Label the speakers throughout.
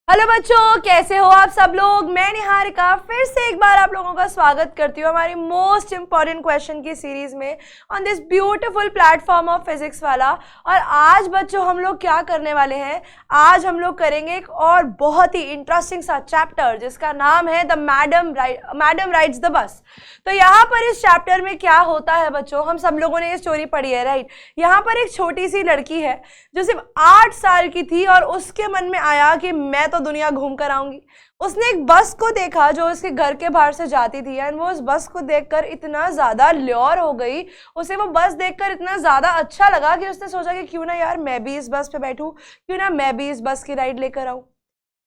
Speaker 1: Hello बच्चों, कैसे हो आप सब लोग। मैं निहारिका फिर से एक बार आप लोगों का स्वागत करती हूँ हमारी मोस्ट इंपॉर्टेंट क्वेश्चन की सीरीज में on this beautiful platform of physics वाला। और आज बच्चों हम लोग क्या करने वाले हैं, आज हम लोग करेंगे एक और बहुत ही इंटरेस्टिंग सा चैप्टर जिसका नाम है the madam rides the bus. तो यहाँ पर इस चैप्टर में क्या होता है बच्चों, हम सब लोगों ने ये स्टोरी पढ़ी है राइट। यहाँ पर एक छोटी सी लड़की है जो सिर्फ 8 साल की थी और उसके मन में आया कि मैं तो दुनिया घूम कर आऊंगी। उसने एक बस को देखा जो उसके घर के बाहर से जाती थी एंड वो उस बस को देखकर इतना ज्यादा ल्योर हो गई, उसे वो बस देखकर इतना ज्यादा अच्छा लगा कि उसने सोचा कि क्यों ना यार मैं भी इस बस पे बैठूं, क्यों ना मैं भी इस बस की राइड लेकर आऊं।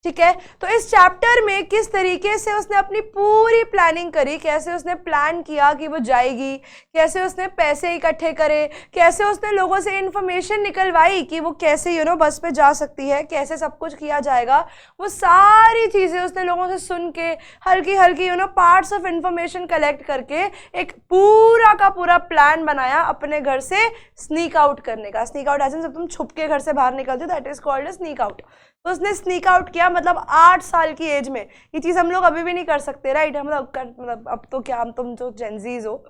Speaker 1: ठीक है, तो इस चैप्टर में किस तरीके से उसने अपनी पूरी प्लानिंग करी, कैसे उसने प्लान किया कि वो जाएगी, कैसे उसने पैसे इकट्ठे करे, कैसे उसने लोगों से इंफॉर्मेशन निकलवाई कि वो कैसे बस पे जा सकती है, कैसे सब कुछ किया जाएगा, वो सारी चीज़ें उसने लोगों से सुन के हल्की हल्की पार्ट्स ऑफ इंफॉर्मेशन कलेक्ट करके एक पूरा का पूरा प्लान बनाया अपने घर से स्नीक आउट करने का। स्नीक आउट ऐसे जब तुम छुप के घर से बाहर निकलते हो, that is called a sneak out. तो उसने स्नीक आउट किया, मतलब 8 साल की एज में। ये चीज़ हम लोग अभी भी नहीं कर सकते राइट। मतलब अब तो क्या, हम तुम जो जेनजीज हो,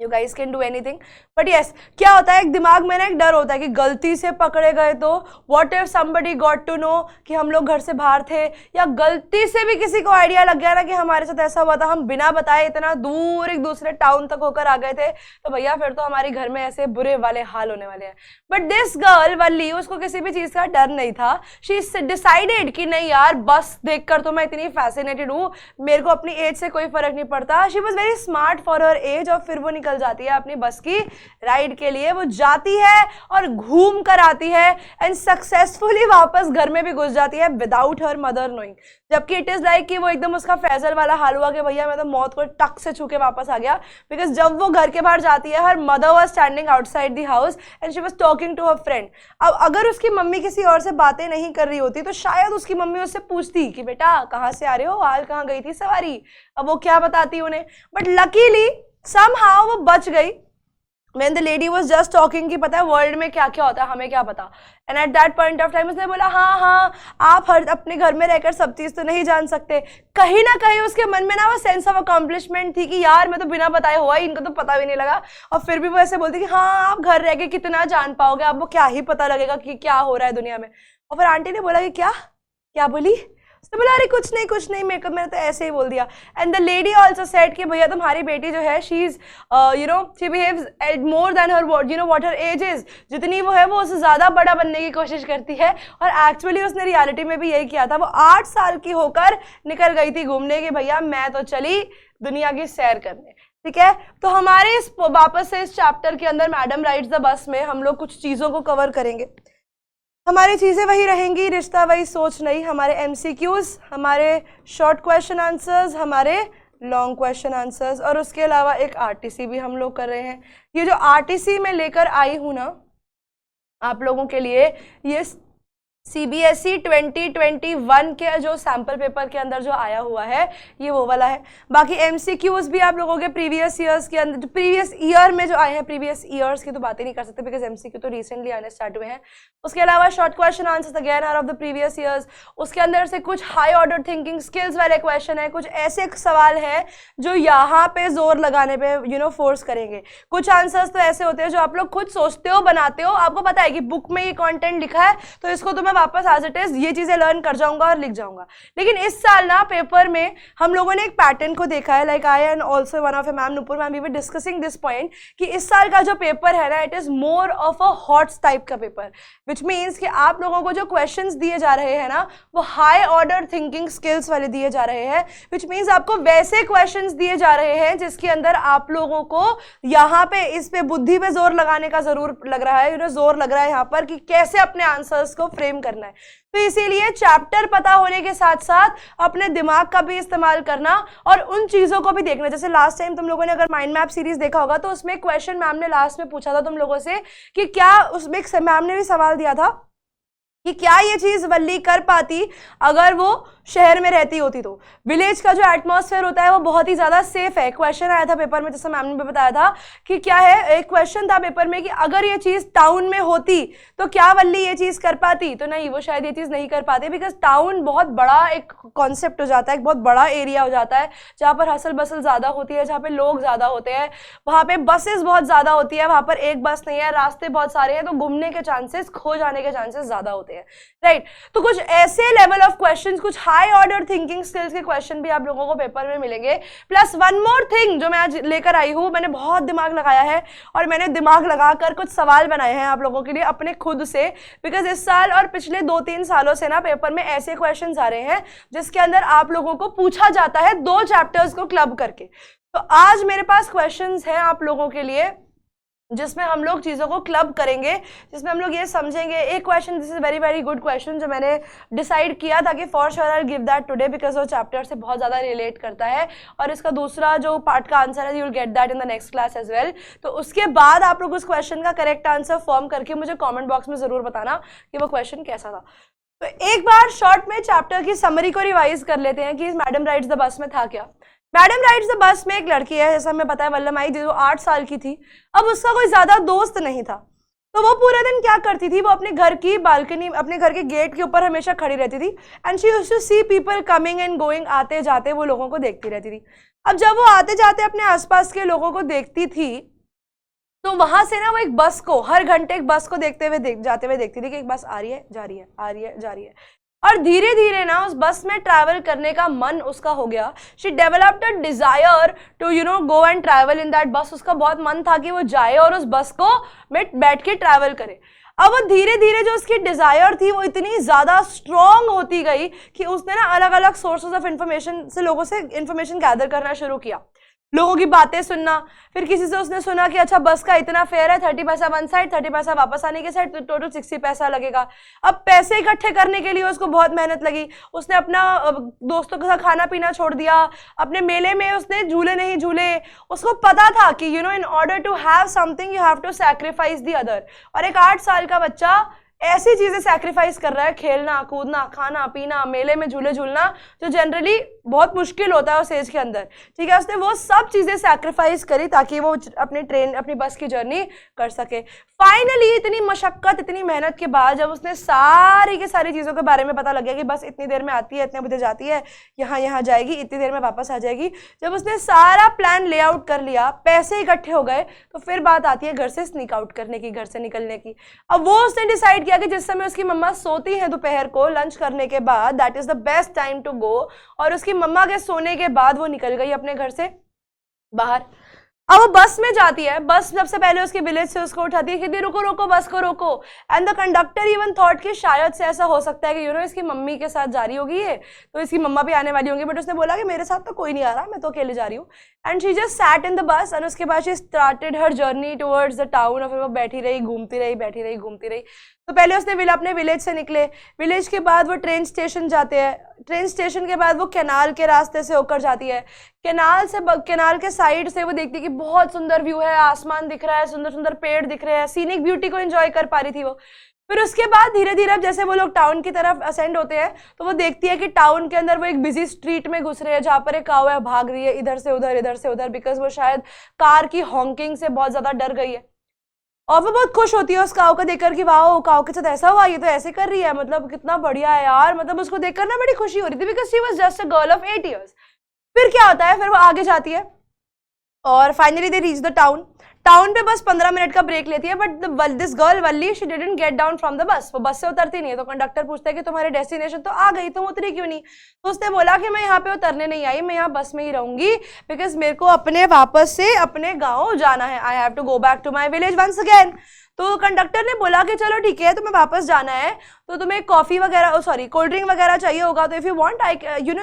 Speaker 1: you guys can do anything, but yes क्या होता है, एक दिमाग में ना एक डर होता है कि गलती से पकड़े गए तो what if somebody got to know कि हम लोग घर से बाहर थे, या गलती से भी किसी को आइडिया लग गया ना कि हमारे साथ ऐसा हुआ था, हम बिना बताए इतना दूर एक दूसरे टाउन तक होकर आ गए थे, तो भैया फिर तो हमारे घर में ऐसे बुरे वाले हाल होने वाले हैं। बट दिस गर्ल वल्ली, उसको किसी भी चीज का डर नहीं था। शी डिसाइडेड कि नहीं यार, बस देखकर तो मैं इतनी फैसिनेटेड हूँ, मेरे को अपनी एज से कोई फर्क नहीं पड़ता। She was very smart for her age. और फिर वो निकल जाती है अपनी बस की राइड के लिए। वो जाती है और घूम कर आती है एंड सक्सेसफुली वापस घर में भी घुस जाती है विदाउट हर मदर नोइंग। जबकि इट इज लाइक कि वो एकदम उसका फैजल वाला हाल हुआ कि भैया मैं तो मौत को टक से छू के वापस आ गया। बिकॉज जब वो घर के बाहर जाती है, her mother was standing outside the house and she was talking to her friend. अब अगर उसकी मम्मी किसी और से बातें नहीं कर रही होती तो शायद उसकी मम्मी उससे पूछती कि बेटा कहाँ से आ रहे हो, हाल कहाँ गई थी सवारी, अब वो क्या बताती उन्हें। बट लकीली somehow वो बच गई when the lady was just talking कि पता है वर्ल्ड में क्या क्या होता है, हमें क्या पता। And at that point of time उसने बोला हाँ आप हर अपने घर में रहकर सब चीज़ तो नहीं जान सकते। कहीं ना कहीं उसके मन में ना वो सेंस ऑफ अकम्पलिशमेंट थी कि यार मैं तो बिना बताए हुआ, इनको तो पता भी नहीं लगा। और फिर भी वो ऐसे बोलती कि हाँ आप घर रह के कितना जान पाओगे, आपको क्या ही पता लगेगा कि क्या हो रहा है दुनिया में। और फिर आंटी ने बोला कि क्या क्या बोली, उसने बोला अरे कुछ नहीं मैंने तो ऐसे ही बोल दिया। And the lady also said कि भैया तुम्हारी बेटी जो है she is she behaves more than her what her age is. जितनी वो है वो उससे ज्यादा बड़ा बनने की कोशिश करती है। और एक्चुअली उसने रियलिटी में भी यही किया था। वो 8 साल की होकर निकल गई थी घूमने की, भैया मैं तो चली दुनिया की सैर करने। ठीक है, तो हमारे इस वापस से इस चैप्टर के अंदर मैडम राइड्स द बस में हम लोग कुछ चीजों को कवर करेंगे। हमारी चीज़ें वही रहेंगी, रिश्ता वही सोच नहीं। हमारे MCQs, हमारे शॉर्ट क्वेश्चन आंसर्स, हमारे लॉन्ग क्वेश्चन आंसर्स, और उसके अलावा एक RTC भी हम लोग कर रहे हैं। ये जो RTC मैं लेकर आई हूँ ना आप लोगों के लिए, ये CBSE 2021 के जो सैम्पल पेपर के अंदर जो आया हुआ है ये वो वाला है। बाकी MCQs भी आप लोगों के प्रीवियस ईयर्स के अंदर, प्रीवियस ईयर में जो आए हैं, प्रीवियस ईयर्स की तो बातें नहीं कर सकते बिकॉज MCQ तो रिसेंटली आने स्टार्ट हुए हैं। उसके अलावा short question answers again are of the previous years. उसके अंदर से कुछ हाई ऑर्डर थिंकिंग स्किल्स वाले क्वेश्चन है, कुछ ऐसे सवाल हैं जो यहाँ पे जोर लगाने पे फोर्स करेंगे। कुछ आंसर्स तो ऐसे होते हैं जो आप लोग खुद सोचते हो, बनाते हो, आपको पता है कि बुक में ये कॉन्टेंट लिखा है तो इसको तो मैं वापस एज इट इज ये चीजें लर्न कर जाऊंगा और लिख जाऊंगा। लेकिन इस साल ना पेपर में हम लोगों ने एक पैटर्न को देखा है, like I and also one of a ma'am Nupur ma'am, we were discussing this point कि इस साल का जो पेपर है ना, it is more of a HOTS type का पेपर, विच मीन्स कि आप लोगों को जो क्वेश्चंस दिए जा रहे हैं ना वो हाई ऑर्डर थिंकिंग स्किल्स वाले दिए जा रहे हैं। विच मीन्स आपको वैसे क्वेश्चंस दिए जा रहे हैं जिसके अंदर आप लोगों को यहाँ पे इस पे बुद्धि पे जोर लगाने का जरूर लग रहा है, जोर लग रहा है यहाँ पर कि कैसे अपने आंसर्स को फ्रेम करना है। तो इसीलिए चैप्टर पता होने के साथ साथ अपने दिमाग का भी इस्तेमाल करना और उन चीजों को भी देखना। जैसे लास्ट टाइम तुम लोगों ने अगर माइंड मैप सीरीज देखा होगा तो उसमें क्वेश्चन मैम ने लास्ट में पूछा था तुम लोगों से कि क्या, उसमें मैम ने भी सवाल दिया था कि क्या ये चीज वल्ली कर पाती अगर वो शहर में रहती होती। तो विलेज का जो एटमॉस्फेयर होता है वो बहुत ही ज्यादा सेफ है। क्वेश्चन आया था पेपर में, जैसे मैम ने भी बताया था कि क्या है, एक क्वेश्चन था पेपर में कि अगर ये चीज टाउन में होती तो क्या वल्ली ये चीज कर पाती, तो नहीं, वो शायद ये चीज नहीं कर पाती, बिकॉज टाउन बहुत बड़ा एक कॉन्सेप्ट हो जाता है, एक बहुत बड़ा एरिया हो जाता है जहाँ पर हसल बसल ज्यादा होती है, जहाँ पे लोग ज्यादा होते हैं, वहां पे बसेस बहुत ज्यादा होती है, वहां पर एक बस नहीं है, रास्ते बहुत सारे हैं, तो घूमने के चांसेस, खो जाने के चांसेस ज्यादा होते हैं, राइट। तो कुछ ऐसे लेवल ऑफ क्वेश्चंस, कुछ हाई ऑर्डर थिंकिंग स्किल्स के क्वेश्चन भी आप लोगों को पेपर में मिलेंगे। प्लस वन मोर थिंग जो मैं आज लेकर आई हूं, मैंने बहुत दिमाग लगाया है और मैंने दिमाग लगाकर कुछ सवाल बनाए हैं आप लोगों के लिए अपने खुद से, बिकॉज इस साल और पिछले 2-3 सालों से ना पेपर में ऐसे क्वेश्चन आ रहे हैं जिसके अंदर आप लोगों को पूछा जाता है 2 चैप्टर्स को क्लब करके। तो आज मेरे पास क्वेश्चंस हैं आप लोगों के लिए जिसमें हम लोग चीज़ों को क्लब करेंगे, जिसमें हम लोग ये समझेंगे। एक question, this is very very good question, जो मैंने डिसाइड किया था कि for sure I give that today, because वो चैप्टर से बहुत ज़्यादा रिलेट करता है, और इसका दूसरा जो पार्ट का आंसर है, you will get that in the next class as well. तो उसके बाद आप लोग उस क्वेश्चन का करेक्ट आंसर फॉर्म करके मुझे कॉमेंट बॉक्स में ज़रूर बताना कि वो क्वेश्चन कैसा था। तो एक बार शॉर्ट में चैप्टर की समरी को रिवाइज कर लेते हैं कि मैडम राइड्स द बस में था क्या। मैडम राइड्स द बस में एक लड़की है, जैसा हमें पता है, वल्लमाई, जो 8 साल की थी। अब उसका कोई ज्यादा दोस्त नहीं था, तो वो पूरे दिन क्या करती थी, वो अपने घर की बालकनी, अपने घर के गेट के ऊपर हमेशा खड़ी रहती थी, and she used to see people coming and going, आते जाते वो लोगों को देखती रहती थी। अब जब वो आते जाते अपने आसपास के लोगों को देखती थी, तो वहां से ना वो एक बस को, हर घंटे एक बस को देखते हुए जाते हुए देखती थी कि एक बस आ रही है, जा रही है, आ रही है, जा रही है, और धीरे धीरे ना उस बस में ट्रैवल करने का मन उसका हो गया। She developed a desire to go and travel in that bus. उसका बहुत मन था कि वो जाए और उस बस को में बैठ के ट्रैवल करे। अब वो धीरे धीरे जो उसकी डिजायर थी वो इतनी ज्यादा स्ट्रॉन्ग होती गई कि उसने ना अलग अलग सोर्सेज ऑफ इंफॉर्मेशन से लोगों से इंफॉर्मेशन गैदर करना शुरू किया, लोगों की बातें सुनना। फिर किसी से उसने सुना कि अच्छा बस का इतना फेयर है, 30 पैसा वन साइड, 30 पैसा वापस आने के साइड, तो टोटल 60 पैसा लगेगा। अब पैसे इकट्ठे करने के लिए उसको बहुत मेहनत लगी। उसने अपना दोस्तों के साथ खाना पीना छोड़ दिया, अपने मेले में उसने झूले नहीं झूले। उसको पता था कि in order to have something you have to sacrifice the other. और एक 8 साल का बच्चा ऐसी चीजें सैक्रिफाइस कर रहा है, खेलना कूदना, खाना पीना, मेले में झूले झूलना, जो जनरली बहुत मुश्किल होता है उस एज के अंदर, ठीक है। उसने वो सब चीजें सैक्रिफाइस करी ताकि वो अपनी बस की जर्नी कर सके। फाइनली इतनी मशक्कत, इतनी मेहनत के बाद जब उसने सारी की सारी चीजों के बारे में पता लग गया कि बस इतनी देर में आती है, इतने बजे जाती है, यहाँ जाएगी, इतनी देर में वापस आ जाएगी, जब उसने सारा प्लान लेआउट कर लिया, पैसे इकट्ठे हो गए, तो फिर बात आती है घर से स्नीक आउट करने की, घर से निकलने की। अब वो उसने डिसाइड किया कि जिस समय उसकी मम्मा सोती है दोपहर को लंच करने के बाद, that is the best time to go. और उसकी मम्मा के सोने के बाद वो निकल गई अपने घर से बाहर। अब वो बस में जाती है, बस सबसे पहले उसके विलेज से उसको उठाती है कि रुको रुको, बस को रोको। And the conductor even thought कि शायद से ऐसा हो सकता है कि इसकी मम्मी के साथ जा रही होगी है, तो इसकी मम्मा भी आने वाली होंगी, बट उसने बोला कि मेरे साथ तो कोई नहीं आ रहा, मैं तो अकेले जा रही हूँ। And she just sat in the bus, और उसके बाद she started her journey towards the town. और फिर वो बैठी रही, घूमती रही, बैठी रही, घूमती रही। तो पहले उसने अपने विलेज से निकले, विलेज के बाद वो ट्रेन स्टेशन जाते हैं, ट्रेन स्टेशन के बाद वो कैनाल के रास्ते से होकर जाती है। कैनाल के साइड से वो देखती है कि बहुत सुंदर व्यू है, आसमान दिख रहा है, सुंदर सुंदर पेड़ दिख रहे हैं, सीनिक ब्यूटी को एंजॉय कर पा रही थी वो। फिर उसके बाद धीरे धीरे अब जैसे वो लोग टाउन की तरफ असेंड होते हैं, तो वो देखती है कि टाउन के अंदर वो एक बिजी स्ट्रीट में घुस रहे हैं, जहाँ पर एक काऊ है, भाग रही है इधर से उधर, इधर से उधर, बिकॉज वो शायद कार की हॉन्किंग से बहुत ज्यादा डर गई है। और वो बहुत खुश होती है उस काऊ को देखकर कि वाह, काऊ के साथ ऐसा हुआ, ये तो ऐसे कर रही है, मतलब कितना बढ़िया है यार, मतलब उसको देखकर ना बड़ी खुशी हो रही थी, because she was just a girl of 8 years। फिर क्या होता है, फिर वो आगे जाती है और finally they reach the town. Town पे बस 15 मिनट का ब्रेक लेती है, but this girl Valli, she didn't get down from the bus. वो बस से उतरती नहीं है। तो कंडक्टर पूछता है कि तुम्हारे डेस्टिनेशन तो आ गई, तुम उतरी क्यों नहीं? तो उसने बोला कि मैं यहाँ पे उतरने नहीं आई, मैं यहाँ बस में ही रहूंगी, बिकॉज मेरे को अपने वापस से अपने गाँव जाना है। I have to go back to my village once again. तो कंडक्टर ने बोला कि चलो ठीक है, तुम्हें वापस जाना है तो तुम्हें कॉफी वगैरह, सॉरी कोल्ड ड्रिंक वगैरह चाहिए होगा, तो if you want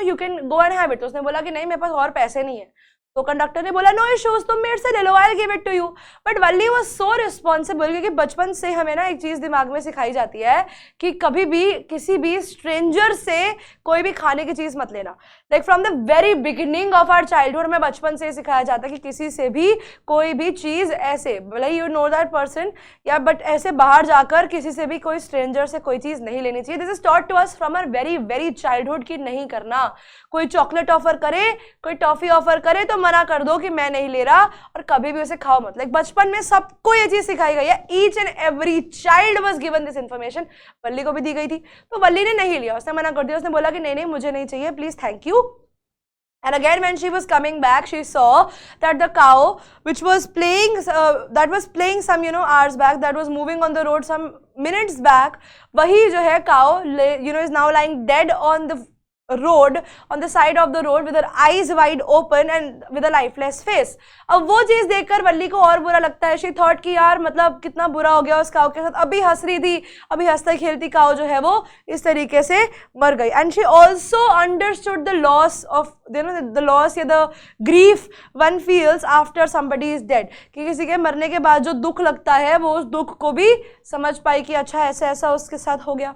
Speaker 1: you can go and have it. तो उसने बोला कि नहीं, मेरे पास और पैसे नहीं है। तो कंडक्टर ने बोला नो इश्यूज, तुम मेरे से ले लो, I will give it to you. But Valli was so responsible, क्योंकि बचपन से हमें ना एक चीज दिमाग में सिखाई जाती है कि कभी भी किसी भी स्ट्रेंजर से कोई भी खाने की चीज मत लेना। Like from the very beginning of our childhood हमें बचपन से सिखाया जाता है कि किसी से भी कोई भी चीज ऐसे, भले यू नो दैट पर्सन या बट ऐसे बाहर जाकर किसी से भी कोई स्ट्रेंजर से कोई चीज नहीं लेनी चाहिए। This is taught to us from our very very childhood कि नहीं करना। कोई चॉकलेट ऑफर करे, कोई टॉफी ऑफर करे तो मना कर दो कि मैं नहीं ले रहा, और कभी भी उसे खाओ मत। लाइक बचपन में सबको ये चीज सिखाई गई है, each and every child was given this information. Valli को भी दी गई थी, तो वल्ली ने नहीं लिया, उसने मना कर दिया, उसने बोला कि नहीं नहीं मुझे नहीं चाहिए, please thank you. And again, when she was coming back, she saw that the cow, which was playing some, hours back, that was moving on the road some minutes back, wahi jo hai cow, is now lying dead on the road, on the side of the road with her eyes wide open and with a lifeless face. अब वो चीज देखकर वल्ली को और बुरा लगता है। She thought कि यार मतलब कितना बुरा हो गया उस काऊ के साथ, अभी हंस रही थी, अभी हंसते खेलती काऊ जो है वो इस तरीके से मर गई। And she also understood the loss of, the loss या the grief one feels after somebody is dead, कि किसी के मरने के बाद जो दुख लगता है वो उस दुख को भी समझ पाई कि अच्छा ऐसा ऐसा उसके साथ हो गया।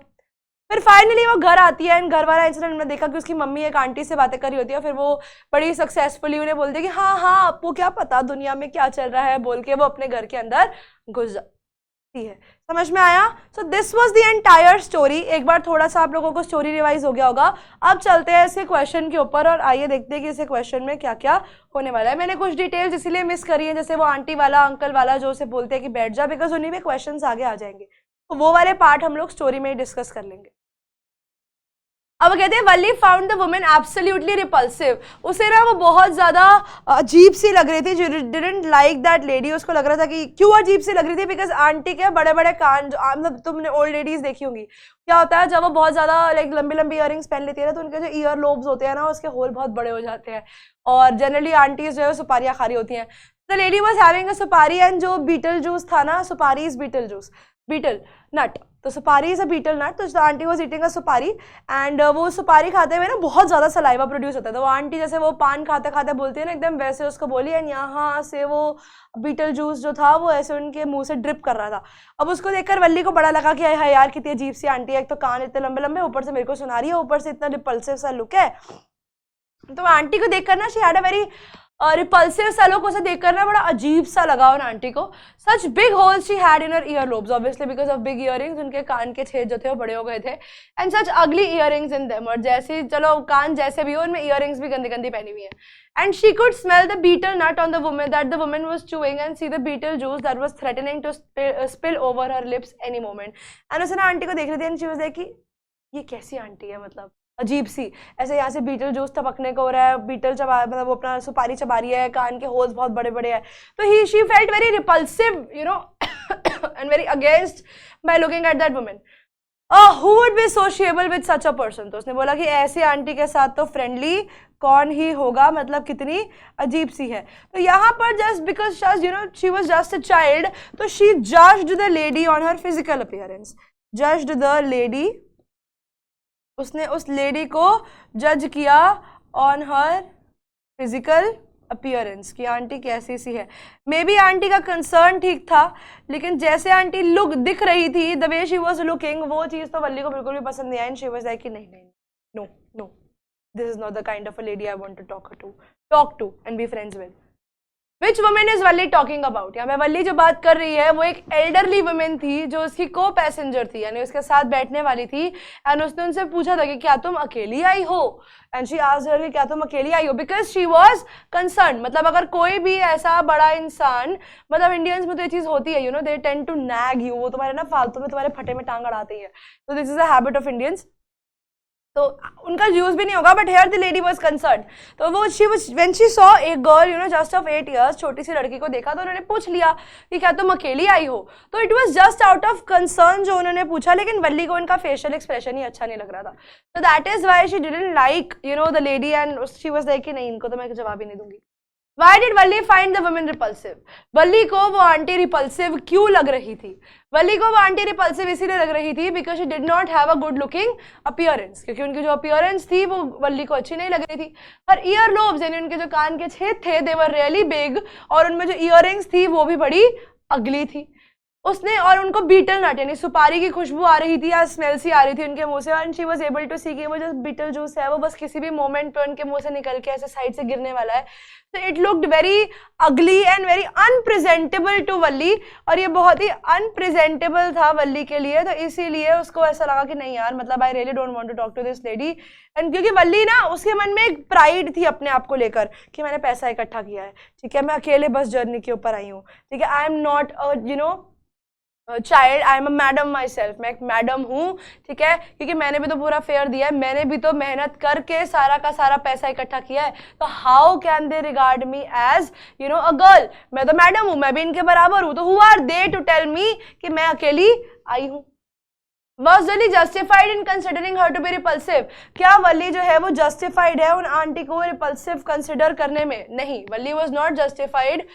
Speaker 1: फिर फाइनली वो घर आती है एंड घर वाला इंसिडेंट में देखा कि उसकी मम्मी एक आंटी से बातें कर रही होती है, फिर वो बड़ी सक्सेसफुली उन्हें बोलती है कि हाँ हाँ आपको क्या पता दुनिया में क्या चल रहा है, बोल के वो अपने घर के अंदर घुस जाती है। समझ में आया? So this was the entire story. एक बार थोड़ा सा आप लोगों को स्टोरी रिवाइज हो गया होगा। अब चलते हैं इसके क्वेश्चन के ऊपर और आइए देखते हैं कि इसे क्वेश्चन में क्या क्या होने वाला है। मैंने कुछ डिटेल्स इसीलिए मिस करी है, जैसे वो आंटी वाला अंकल वाला जो उसे बोलते हैं कि बैठ जा, बिकॉज उन्हीं में क्वेश्चन आगे आ जाएंगे, तो वो वाले पार्ट हम लोग स्टोरी में ही डिस्कस कर लेंगे। अब कहते हैं Valli found the women absolutely repulsive. उसे ना वो बहुत ज्यादा अजीब सी लग रही थी, जो डिडंट लाइक दैट लेडी। उसको लग रहा था कि क्यों अजीब सी लग रही थी, बिकॉज आंटी के बड़े बड़े कान, मतलब तुमने ओल्ड लेडीज देखी होंगी, क्या होता है जब वो बहुत ज्यादा लाइक लंबी लंबी इयरिंग्स पहन लेती है ना, तो उनके जो ईयर लोब्स होते हैं ना उसके होल बहुत बड़े हो जाते हैं, और जनरली आंटीज जो है सुपारियाँ खा रही होती हैं। The lady was having a supari and जो बीटल जूस था ना, supari is betel juice, betel nut, तो supari is a beetle nut. तो aunty was eating a supari and वो सुपारी खाते हुए ना बहुत ज्यादा सलाइवा प्रोड्यूस होता है, तो वो आंटी जैसे वो पान खाते खाते बोलती है ना एकदम वैसे उसको बोली, एंड यहाँ से वो बीटल जूस जो था वो ऐसे उनके मुंह से ड्रिप कर रहा था। अब उसको देखकर वल्ली को बड़ा लगा कि हाय यार कितनी अजीब सी आंटी है, एक तो कान इतने लंबे लंबे, ऊपर से मेरे को सुना रही है, ऊपर से इतना रिपल्सिव सा लुक है। तो आंटी को देखकर ना she had a very repulsive सा लुक, उसे देखकर ना बड़ा अजीब सा लगा उन आंटी को। Such big holes she had in her year lobes, obviously because of big earrings, उनके कान के छेद जो थे वो बड़े हो गए थे। एंड सच अगली इयरिंग्स इन देम, और जैसे चलो कान जैसे भी हो उनमें इयरिंग्स भी गंदी गंदी पहनी हुई है। And she could smell the betel nut on the woman that the woman was chewing and see the betel juice that was threatening to spill over her lips any moment. And उसे ना aunty को देख रही थी and she was like कि ये कैसी aunty है, मतलब अजीब सी, ऐसे यहाँ से बीटल जूस टपकने को हो रहा है, बीटल चबा, मतलब वो अपना सुपारी चबा रही है, कान के होल्स बहुत बड़े बड़े हैं, तो she felt very repulsive and very against by looking at that woman. Who would be sociable with such a person. तो उसने बोला कि ऐसी आंटी के साथ तो फ्रेंडली कौन ही होगा, मतलब कितनी अजीब सी है। तो यहाँ पर just because she was just a child, तो she judged the lady on her physical appearance, judged the lady, उसने उस लेडी को जज किया ऑन हर फिजिकल अपीयरेंस कि आंटी कैसी सी है। मे बी आंटी का कंसर्न ठीक था, लेकिन जैसे आंटी लुक दिख रही थी, the way she was looking, वो चीज़ तो वल्ली को बिल्कुल भी पसंद नहीं आई। शी वॉज लाइक कि नहीं नहीं, no no, this is not the kind of a lady I want to talk to and be friends with. Which woman is Valli talking about? यहाँ पे वल्ली जो बात कर रही है वो एक एल्डरली वुमेन थी जो उसकी को पैसेंजर थी, यानी उसके साथ बैठने वाली थी। एंड उसने उनसे पूछा था कि क्या तुम अकेली आई हो, एंड शी आस्क्ड हर कि क्या तुम अकेली आई हो, बिकॉज शी वॉज कंसर्न। मतलब अगर कोई भी ऐसा बड़ा इंसान, मतलब इंडियंस में तो ये चीज़ होती है, they tend to nag you, वो तुम्हारे ना फालतू में तुम्हारे फटे में टांग अड़ाते हैं, तो this is a habit of Indians, तो उनका यूज भी नहीं होगा, but here the lady was concern. तो वो when she saw a girl just of 8 years, छोटी सी लड़की को देखा तो उन्होंने पूछ लिया कि क्या तुम अकेली आई हो। तो it was just out of concern जो उन्होंने पूछा, लेकिन वल्ली को उनका फेशियल एक्सप्रेशन ही अच्छा नहीं लग रहा था। तो that is why she didn't like the lady, and she was like कि नहीं, इनको तो मैं जवाब ही नहीं दूंगी। Why did Valli find the woman repulsive? वल्ली को वो आंटी रिपल्सिव क्यों लग रही थी? वल्ली को वो आंटी रिपल्सिव इसीलिए लग रही थी because she did not have a good looking appearance, क्योंकि उनकी जो अपीयरेंस थी वो वल्ली को अच्छी नहीं लग रही थी। हर ईयर लोब्स यानी उनके जो कान के छेद थे दे वर रियली बिग, और उनमें जो ईयरिंग्स थी वो भी बड़ी अगली थी उसने। और उनको बीटल नट यानी सुपारी की खुशबू आ रही थी या स्मेल सी आ रही थी उनके मुंह से, and she was able to see कि वो जो बीटल जूस है वो बस किसी भी मोमेंट पे उनके मुंह से निकल के ऐसे साइड से गिरने वाला है। तो it looked very ugly and very unpresentable to Valli, और ये बहुत ही अनप्रेजेंटेबल था वल्ली के लिए। तो इसीलिए उसको ऐसा लगा कि नहीं यार, मतलब I really don't want to talk to this lady. And क्योंकि वल्ली ना, उसके मन में एक प्राइड थी अपने आप को लेकर कि मैंने पैसा इकट्ठा किया है, ठीक है, मैं अकेले बस जर्नी के ऊपर आई हूँ, ठीक है, I am not you know child, I am a madam my self, मैं एक मैडम हूँ, ठीक है, क्योंकि मैंने भी तो पूरा फेयर दिया है, मैंने भी तो मेहनत करके सारा का सारा पैसा इकट्ठा किया है, तो how can they regard me as you know a girl, मैं तो मैडम हूँ, मैं भी इनके बराबर हूँ, तो who are they to tell me कि मैं अकेली आई हूँ। Was Wally justified in considering her to be repulsive? क्या वल्ली जो है वो justified है उन आंटी को repulsive consider करने में? नहीं, वल्ली was not justified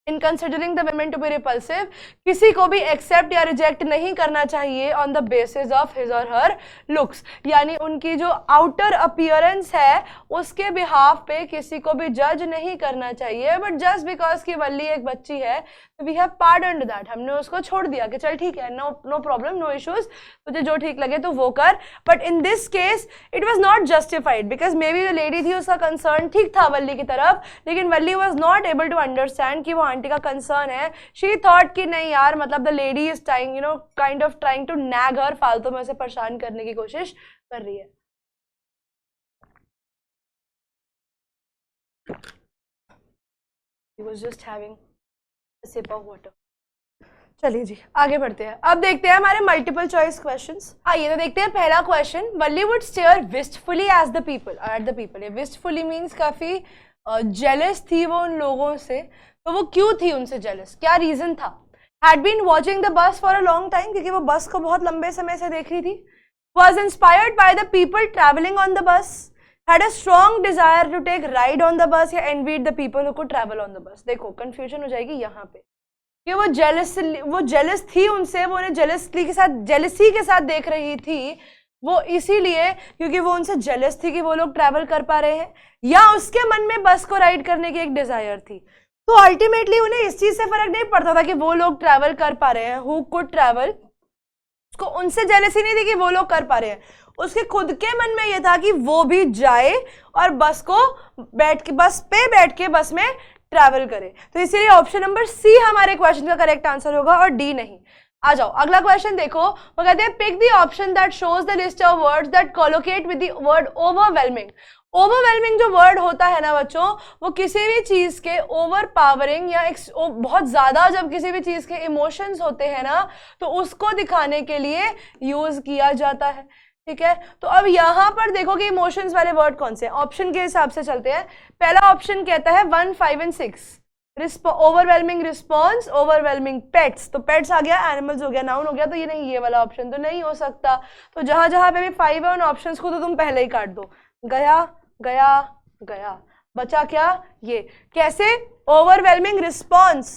Speaker 1: in considering the women to be repulsive. किसी को भी accept या reject नहीं करना चाहिए on the basis of his or her looks, यानी उनकी जो outer appearance है उसके behalf पे किसी को भी judge नहीं करना चाहिए, but just because कि वल्ली एक बच्ची है we have pardoned that, हमने उसको छोड़ दिया कि चल ठीक है, no problem, no issues, तुझे जो ठीक लगे तो वो कर। But in this case it was not justified because maybe जो lady थी उसका concern ठीक था वल्ली की तरफ, लेकिन वल्ली was not able to understand कि वो आंटी का concern है। She thought कि नहीं यार, मतलब the lady is trying, you know, kind of trying to nag her, फालतू में उसे परेशान करने की कोशिश कर रही है। He was just having sip of water. चलिए जी आगे बढ़ते हैं, अब देखते हैं हमारे मल्टीपल चॉइस क्वेश्चंस। आइए तो देखते हैं पहला question, Valli would stare wistfully at the people. ये विस्टफुली मींस काफी जेलस थी वो उन लोगों से, तो वो क्यों थी उनसे जेलस, क्या रीजन था? Had been watching the bus for a long time, क्योंकि वो बस को बहुत लंबे समय से देख रही थी। Was inspired by the people travelling on the bus, had a strong desire to take ride on the bus, या envied the people who could travel on the bus। देखो कंफ्यूजन हो जाएगी यहाँ पे कि वो जेलस थी उनसे, वो उन्हें जेलसी के साथ देख रही थी, वो इसीलिए क्योंकि वो उनसे जेलस थी कि वो लोग ट्रैवल कर पा रहे हैं, या उसके मन में बस को राइड करने की एक डिजायर थी। तो अल्टीमेटली उन्हें इस चीज से फर्क नहीं पड़ता था कि वो लोग ट्रैवल कर पा रहे हैं, हु कुड ट्रैवल, उसको उनसे जेलसी नहीं थी कि वो लोग कर पा रहे हैं, उसके खुद के मन में ये था कि वो भी जाए और बस पे बैठ के बस में ट्रैवल करे। तो इसीलिए ऑप्शन नंबर सी हमारे क्वेश्चन का करेक्ट आंसर होगा और डी नहीं। आ जाओ अगला क्वेश्चन देखो, वो कहते हैं pick the option that shows the list of words that collocate with the word overwhelming. Overwhelming जो वर्ड होता है ना बच्चों, वो किसी भी चीज के ओवर पावरिंग या बहुत ज्यादा जब किसी भी चीज के इमोशंस होते हैं ना, तो उसको दिखाने के लिए यूज किया जाता है, ठीक है। तो अब यहां पर देखो कि इमोशंस वाले वर्ड कौन से हैं, ऑप्शन के हिसाब से चलते हैं। पहला ऑप्शन कहता है 1, 5 and 6, overwhelming response, overwhelming pets, तो पेट्स आ गया, एनिमल्स हो गया, नाउन हो गया, तो ये नहीं, ये वाला ऑप्शन तो नहीं हो सकता। तो जहां जहां पे भी 5 है उन ऑप्शंस को तो तुम पहले ही काट दो, गया गया गया, बचा क्या, ये कैसे, overwhelming response,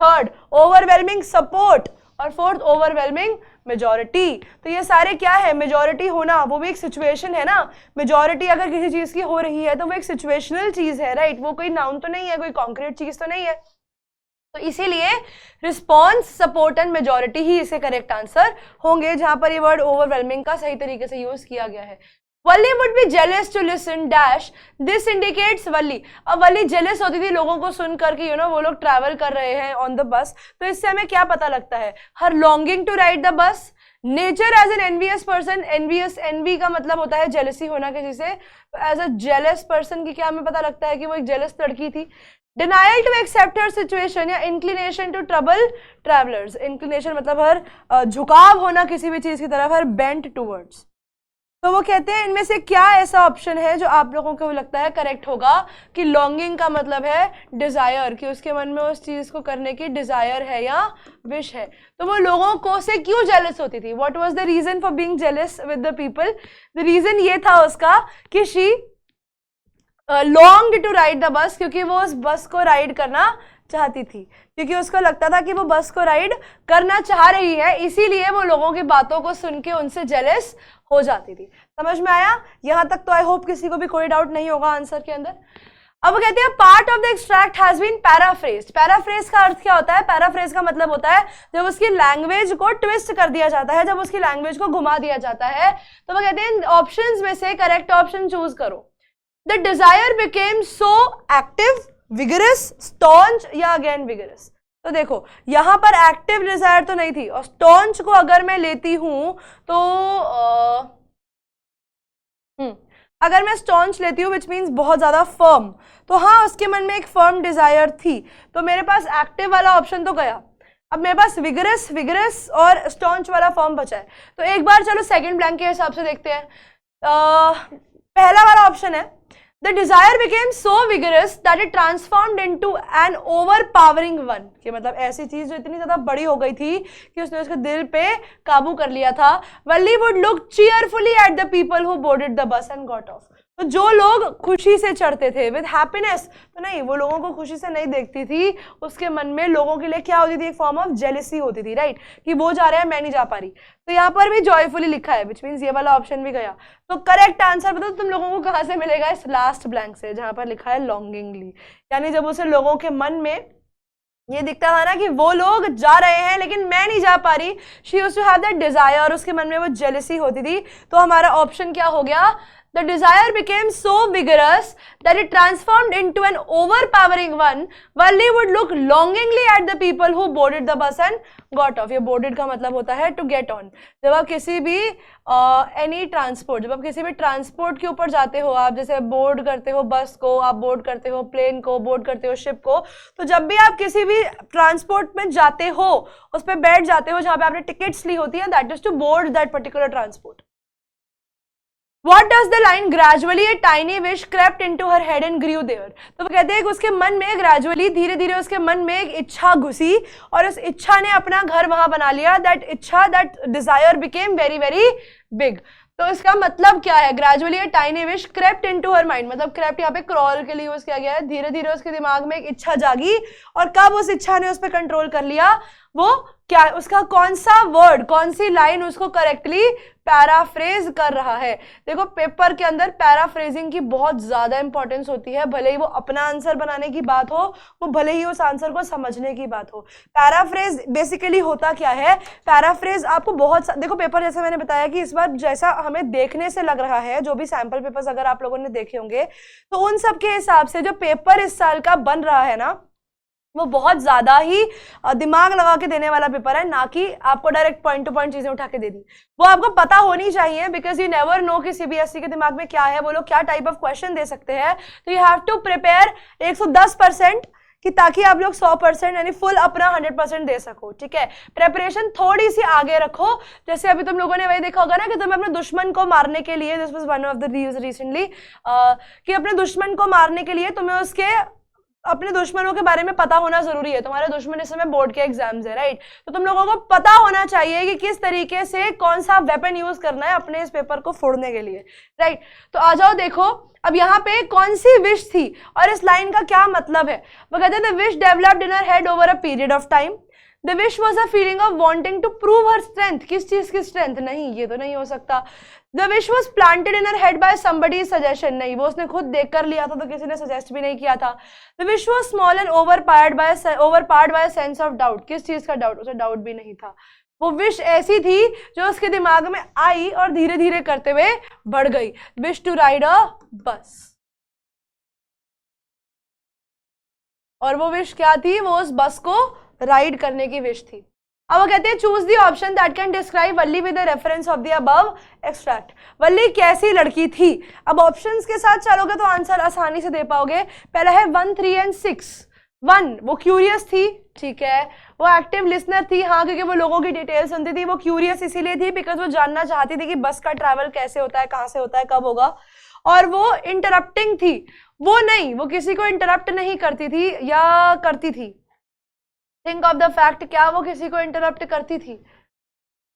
Speaker 1: third overwhelming support, और फोर्थ ओवरवेलमिंग मेजॉरिटी। तो ये सारे क्या है, मेजॉरिटी होना, वो भी एक सिचुएशन है ना, मेजॉरिटी अगर किसी चीज की हो रही है तो वो एक सिचुएशनल चीज है, राइट, वो कोई नाउन तो नहीं है, कोई कॉन्क्रीट चीज तो नहीं है। तो इसीलिए रिस्पॉन्स, सपोर्ट एंड मेजॉरिटी ही इसके करेक्ट आंसर होंगे, जहां पर ये वर्ड ओवरवेलमिंग का सही तरीके से यूज किया गया है। वल्ली would be jealous to listen dash, this indicates वल्ली। अब वल्ली जेलस होती थी लोगों को सुन करके, यू नो, वो लोग ट्रैवल कर रहे हैं ऑन द बस, तो इससे हमें क्या पता लगता है, her longing to ride the bus, nature as an envious person, envy का मतलब होता है जेलसी होना किसी से, तो एज अ जेलस पर्सन की क्या हमें पता लगता है कि वो एक जेलस लड़की थी। Denial to accept her situation या inclination to trouble travellers, inclination मतलब हर झुकाव होना किसी भी चीज की तरफ, हर बेंट टूवर्ड्स। तो वो कहते हैं इनमें से क्या ऐसा ऑप्शन है जो आप लोगों को लगता है करेक्ट होगा कि लॉन्गिंग का मतलब है डिजायर, कि उसके मन में उस चीज को करने की डिजायर है या विश है। तो वो लोगों को से क्यों जेलस होती थी, what was the reason for being jealous with the people? The reason ये था उसका कि she longed to ride the bus, क्योंकि वो उस बस को राइड करना चाहती थी, क्योंकि उसको लगता था कि वो बस को राइड करना चाह रही है, इसीलिए वो लोगों की बातों को सुन के उनसे जेलस हो जाती थी। समझ में आया? यहाँ तक तो आई होप किसी को भी कोई डाउट नहीं होगा आंसर के अंदर। अब वो कहते हैं part of the extract has been paraphrased. Paraphrase का अर्थ क्या होता है? पैराफ्रेज का मतलब होता है जब उसकी लैंग्वेज को ट्विस्ट कर दिया जाता है, जब उसकी लैंग्वेज को घुमा दिया जाता है। तो वो कहते हैं ऑप्शंस में से करेक्ट ऑप्शन चूज करो। The desire became so active, vigorous, staunch या अगेन विगरस। तो देखो यहां पर एक्टिव डिजायर तो नहीं थी, और स्टॉन्च को अगर मैं लेती हूं तो अगर मैं स्टॉन्च लेती हूँ विच मीन्स बहुत ज्यादा फर्म, तो हाँ उसके मन में एक फर्म डिजायर थी, तो मेरे पास एक्टिव वाला ऑप्शन तो गया। अब मेरे पास विगरस और स्टॉन्च वाला फर्म बचा है। तो एक बार चलो सेकंड ब्लैंक के हिसाब से देखते हैं। पहला वाला ऑप्शन है the desire became so vigorous that it transformed into an overpowering one, कि मतलब ऐसी चीज जो इतनी ज्यादा बड़ी हो गई थी कि उसने उसके दिल पे काबू कर लिया था। Valli would look cheerfully at the people who boarded the bus and got off. तो जो लोग खुशी से चढ़ते थे विद हैप्पीनेस, तो नहीं, वो लोगों को खुशी से नहीं देखती थी, उसके मन में लोगों के लिए क्या होती थी? एक फॉर्म ऑफ जेलसी होती थी, राइट, कि वो जा रहे हैं मैं नहीं जा पा रही। तो यहाँ पर भी जॉयफुली लिखा है, विच मीन्स ये वाला ऑप्शन भी गया। तो करेक्ट आंसर बताओ तुम लोगों को कहाँ से मिलेगा? इस लास्ट ब्लैंक से, जहां पर लिखा है लॉन्गिंगली, यानी जब उसे लोगों के मन में ये दिखता था ना कि वो लोग जा रहे हैं लेकिन मैं नहीं जा पा रही, she used to have that desire, उसके मन में वो जेलसी होती थी। तो हमारा ऑप्शन क्या हो गया? The desire became so vigorous that it transformed into an overpowering one. Wally would look longingly at the people who boarded the bus and got off. ये boarded का मतलब होता है to get on. जब आप किसी भी any transport, जब आप किसी भी ट्रांसपोर्ट के ऊपर जाते हो, आप जैसे बोर्ड करते हो बस को, आप बोर्ड करते हो प्लेन को, बोर्ड करते हो शिप को, तो जब भी आप किसी भी ट्रांसपोर्ट में जाते हो, उस पर बैठ जाते हो जहाँ पे आपने टिकट्स ली होती है, that is to board that particular transport. What does the line gradually a tiny wish crept into her head and grew there? तो वो कहते हैं कि उसके मन में ग्रेजुअली, धीरे धीरे उसके मन में एक इच्छा घुसी और उस इच्छा ने अपना घर वहां बना लिया। दैट इच्छा, that desire became very very big. तो इसका मतलब क्या है? Gradually a tiny wish crept into her mind, मतलब crept यहाँ पे क्रॉल के लिए यूज किया गया है। धीरे धीरे उसके दिमाग में एक इच्छा जागी, और कब उस इच्छा ने उस पर कंट्रोल कर लिया, वो क्या, उसका कौन सा वर्ड, कौन सी लाइन उसको करेक्टली पैराफ्रेज कर रहा है। देखो पेपर के अंदर पैराफ्रेजिंग की बहुत ज्यादा इंपॉर्टेंस होती है, भले ही वो अपना आंसर बनाने की बात हो, वो भले ही उस आंसर को समझने की बात हो। पैराफ्रेज बेसिकली होता क्या है? पैराफ्रेज आपको बहुत, देखो पेपर जैसे मैंने बताया कि इस बार जैसा हमें देखने से लग रहा है, जो भी सैंपल पेपर्स अगर आप लोगों ने देखे होंगे, तो उन सब के हिसाब से जो पेपर इस साल का बन रहा है ना, वो बहुत ज्यादा ही दिमाग लगा के देने वाला पेपर है, ना कि आपको डायरेक्ट पॉइंट टू पॉइंट चीजें उठा के दे दी। वो आपको पता होनी चाहिए, बिकॉज यू नेवर नो कि सीबीएसई के दिमाग में क्या है, वो लोग क्या टाइप ऑफ क्वेश्चन दे सकते हैं। तो यू हैव टू प्रिपेयर 110% कि ताकि आप लोग 100% यानी फुल अपना 100% दे सको, ठीक है। प्रेपरेशन थोड़ी सी आगे रखो, जैसे अभी तुम लोगों ने वही देखा होगा ना कि तुम्हें अपने दुश्मन को मारने के लिए, this was one of the reels recently, कि अपने दुश्मन को मारने के लिए तुम्हें उसके अपने दुश्मनों के बारे में पता होना जरूरी है। तुम्हारे दुश्मन इस समय बोर्ड के एग्जाम्स है, राइट, तो तुम लोगों को पता होना चाहिए कि किस तरीके से कौन सा वेपन यूज करना है अपने इस पेपर को फोड़ने के लिए, राइट। तो आ जाओ, देखो अब यहाँ पे कौन सी विश थी और इस लाइन का क्या मतलब है। वो कहते हैं the wish developed in her head over a period of time. The wish was a feeling of wanting to prove her strength. किस चीज की स्ट्रेंथ? नहीं, ये तो नहीं हो सकता। The wish was planted in her head by somebody suggestion. नहीं, वो उसने खुद देख कर लिया था, तो किसी ने सजेस्ट भी नहीं किया था। The wish was small and overpowered by sense of doubt. किस चीज का डाउट? उसे डाउट भी नहीं था। वो विश ऐसी थी जो उसके दिमाग में आई और धीरे धीरे करते हुए बढ़ गई। विश टू राइड अ बस, और वो विश क्या थी? वो उस बस को राइड करने की विश थी। अब वो कहते हैं choose the option that can describe Valli with the reference of the above extract. Valli कैसी लड़की थी? अब ऑप्शंस के साथ चलोगे तो आंसर आसानी से दे पाओगे। पहला है 1, 3 एंड 6। 1, वो क्यूरियस थी, ठीक है। वो एक्टिव लिसनर थी, हाँ, क्योंकि वो लोगों की डिटेल सुनती थी। वो क्यूरियस इसीलिए थी बिकॉज वो जानना चाहती थी कि बस का ट्रैवल कैसे होता है, कहाँ से होता है, कब होगा। और वो इंटरप्टिंग थी, वो नहीं, वो किसी को इंटरप्ट नहीं करती थी या करती थी। थिंक ऑफ द फैक्ट, क्या वो किसी को इंटरप्ट करती थी?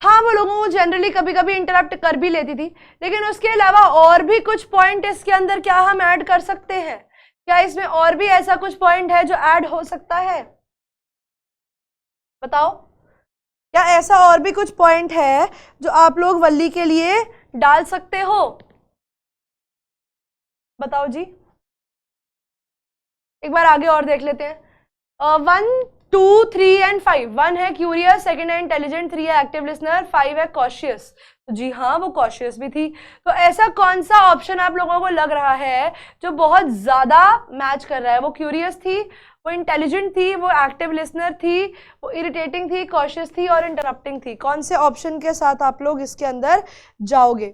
Speaker 1: हाँ, वो लोगों को जनरली कभी कभी इंटरप्ट कर भी लेती थी, लेकिन उसके अलावा और भी कुछ पॉइंट इसके अंदर क्या हम ऐड कर सकते हैं क्या इसमें और भी ऐसा कुछ पॉइंट है जो ऐड हो सकता है? बताओ, क्या ऐसा और भी कुछ पॉइंट है जो आप लोग वल्ली के लिए डाल सकते हो? बताओ जी, एक बार आगे और देख लेते हैं। 1, 2, 3 एंड 5। 1 है क्यूरियस, सेकंड है इंटेलिजेंट, 3 है एक्टिव लिसनर, 5 है कॉशियस। तो जी हाँ, वो कॉशियस भी थी। तो ऐसा कौन सा ऑप्शन आप लोगों को लग रहा है जो बहुत ज्यादा मैच कर रहा है? वो क्यूरियस थी, वो इंटेलिजेंट थी, वो एक्टिव लिसनर थी, वो इरिटेटिंग थी, कॉशियस थी और इंटरप्टिंग थी। कौन से ऑप्शन के साथ आप लोग इसके अंदर जाओगे?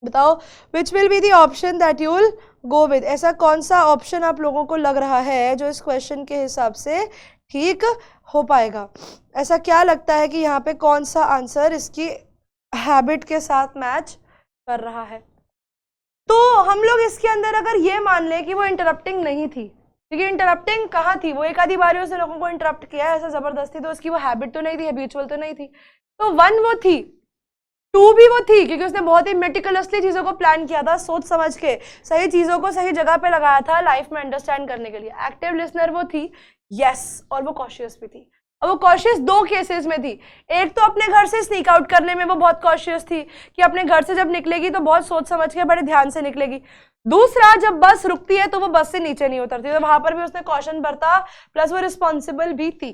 Speaker 1: बताओ, which will be the option that you will go with. ऐसा कौन सा ऑप्शन आप लोगों को लग रहा है जो इस क्वेश्चन के हिसाब से ठीक हो पाएगा? ऐसा क्या लगता है कि यहाँ पे कौन सा आंसर इसकी हैबिट के साथ मैच कर रहा है? तो हम लोग इसके अंदर अगर ये मान लें कि वो इंटरप्टिंग नहीं थी, क्योंकि इंटरप्टिंग कहाँ थी? वो एक आधी बारी उसने लोगों को इंटरप्ट किया ऐसा जबरदस्ती, तो उसकी वो हैबिट तो नहीं थी, हैबिचुअल तो नहीं थी। तो 1 वो थी, 2 भी वो थी क्योंकि उसने बहुत ही मेटिकुलसली चीजों को प्लान किया था, सोच समझ के सही चीजों को सही जगह पे लगाया था लाइफ में अंडरस्टैंड करने के लिए। एक्टिव लिसनर वो थी, यस, और वो कॉशियस भी थी। अब वो कॉशियस 2 केसेस में थी। एक तो अपने घर से स्नीक आउट करने में वो बहुत कॉशियस थी कि अपने घर से जब निकलेगी तो बहुत सोच समझ के बड़े ध्यान से निकलेगी। दूसरा, जब बस रुकती है तो वो बस से नीचे नहीं उतरती, तो वहां पर भी उसने कॉशन बरता, प्लस वो रिस्पॉन्सिबल भी थी।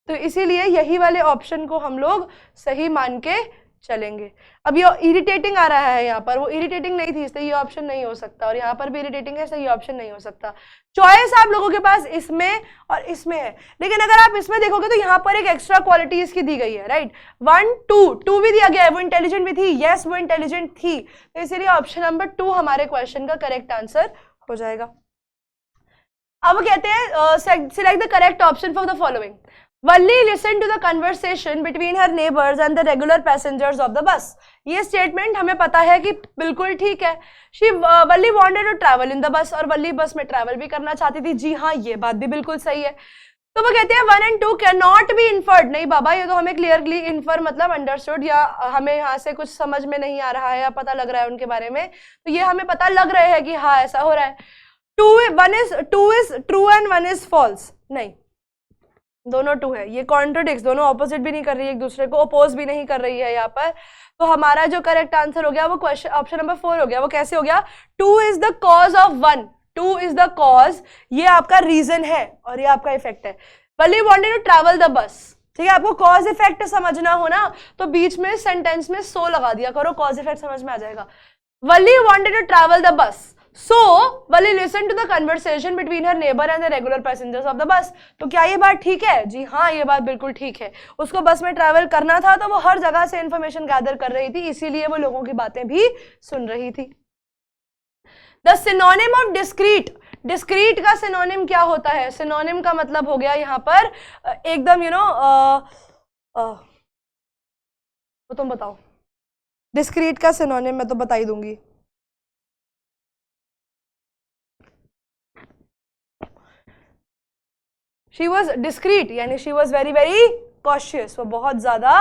Speaker 1: तो इसीलिए यही वाले ऑप्शन को हम लोग सही मान के चलेंगे। अब ये इरिटेटिंग आ रहा है यहाँ पर, वो इरिटेटिंग नहीं थी इसलिए ये ऑप्शन नहीं हो सकता, और यहाँ पर भी इरिटेटिंग है इसलिए ये ऑप्शन नहीं हो सकता। चॉइस आप लोगों के पास इसमें और इसमें है, लेकिन अगर आप इसमें देखोगे तो यहाँ पर एक एक्स्ट्रा क्वालिटी इसकी दी गई है, राइट। 1, 2 भी दिया गया है, वो इंटेलिजेंट भी थी, यस वो इंटेलिजेंट थी, तो इसीलिए ऑप्शन नंबर 2 हमारे क्वेश्चन का करेक्ट आंसर हो जाएगा। अब कहते हैं select the correct option for the following. Valli listened to the conversation between her neighbors and the regular passengers of the bus. ये स्टेटमेंट हमें पता है कि बिल्कुल ठीक है। Valli wanted to travel in the bus, और Valli बस में ट्रैवल भी करना चाहती थी। जी हाँ, ये बात भी बिल्कुल सही है। तो वो कहते हैं 1 and 2 cannot be inferred। नहीं बाबा, ये तो हमें क्लियरली इन्फर मतलब अंडरस्टूड, या हमें यहाँ से कुछ समझ में नहीं आ रहा है या पता लग रहा है उनके बारे में, तो ये हमें पता लग रहा है कि हाँ ऐसा हो रहा है। 2 is true and 1 is false। नहीं, दोनों 2 है, ये कॉन्ट्रोडिक्स, दोनों ऑपोजिट भी नहीं कर रही है, एक दूसरे को अपोज भी नहीं कर रही है यहाँ पर। तो हमारा जो करेक्ट आंसर हो गया वो क्वेश्चन ऑप्शन नंबर 4 हो गया। वो कैसे हो गया? 2 is the cause of 1, 2 is the cause, ये आपका रीजन है और ये आपका इफेक्ट है। Valli wanted to travel the bus, ठीक है। आपको कॉज इफेक्ट समझना हो ना तो बीच में सेंटेंस में सो लगा दिया करो, कॉज इफेक्ट समझ में आ जाएगा। Valli wanted to travel the bus, so Valli listened to the conversation between her neighbor and the regular passengers of the bus। तो क्या ये बात ठीक है? जी हाँ, ये बात बिल्कुल ठीक है। उसको बस में ट्रैवल करना था तो वो हर जगह से इंफॉर्मेशन गैदर कर रही थी, इसीलिए वो लोगों की बातें भी सुन रही थी। The synonym of discrete, discrete का सिनोनिम क्या होता है? सिनोनिम का मतलब हो गया यहाँ पर एकदम तो तुम बताओ, डिस्क्रीट का सिनोनिम मैं तो बता ही दूंगी। शी वॉज डिस्क्रीट यानी she was very very cautious, वो बहुत ज्यादा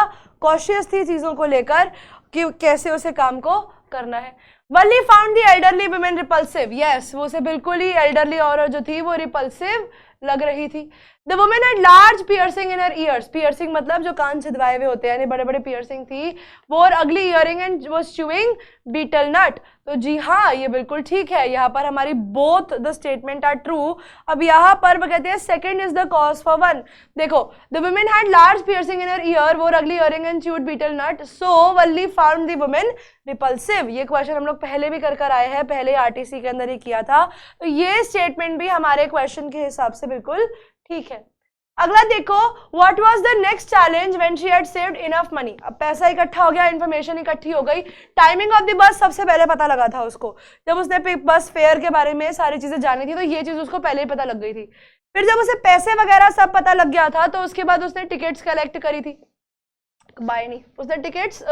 Speaker 1: कॉशियस थी चीजों को लेकर कि कैसे उसे काम को करना है। Valli found the elderly women repulsive, yes, वो उसे बिल्कुल ही एल्डरली औरत जो थी वो रिपल्सिव लग रही थी। The woman had large piercing in her ears, piercing मतलब जो कान छिदवाए हुए होते हैं, यानी बड़े बड़े piercing थी। वो और ugly earring and was chewing betel nut। तो जी हाँ, ये बिल्कुल ठीक है, यहाँ पर हमारी both the statement are true। अब यहाँ पर वो कहते हैं second is the cause for 1। देखो, the woman had large piercing in her ear, वो ugly earring and chewed betel nut, so Valli found the woman repulsive। ये क्वेश्चन हम लोग पहले भी कर आए हैं, पहले आरटीसी के अंदर ही किया था, तो ये स्टेटमेंट भी हमारे क्वेश्चन के हिसाब से बिल्कुल ठीक है। अगला देखो, what was the next challenge when she had saved enough money. अब पैसा इकट्ठा हो गया, इन्फॉर्मेशन इकट्ठी हो गई, टाइमिंग ऑफ द बस सबसे पहले पता लगा था उसको। जब उसने बस फेयर के बारे में सारी चीजें जानी थी तो ये चीज उसको पहले ही पता लग गई थी। फिर जब उसे पैसे वगैरह सब पता लग गया था तो उसके बाद उसने टिकट्स कलेक्ट करी थी, बाय नहीं, उसने टिकट्स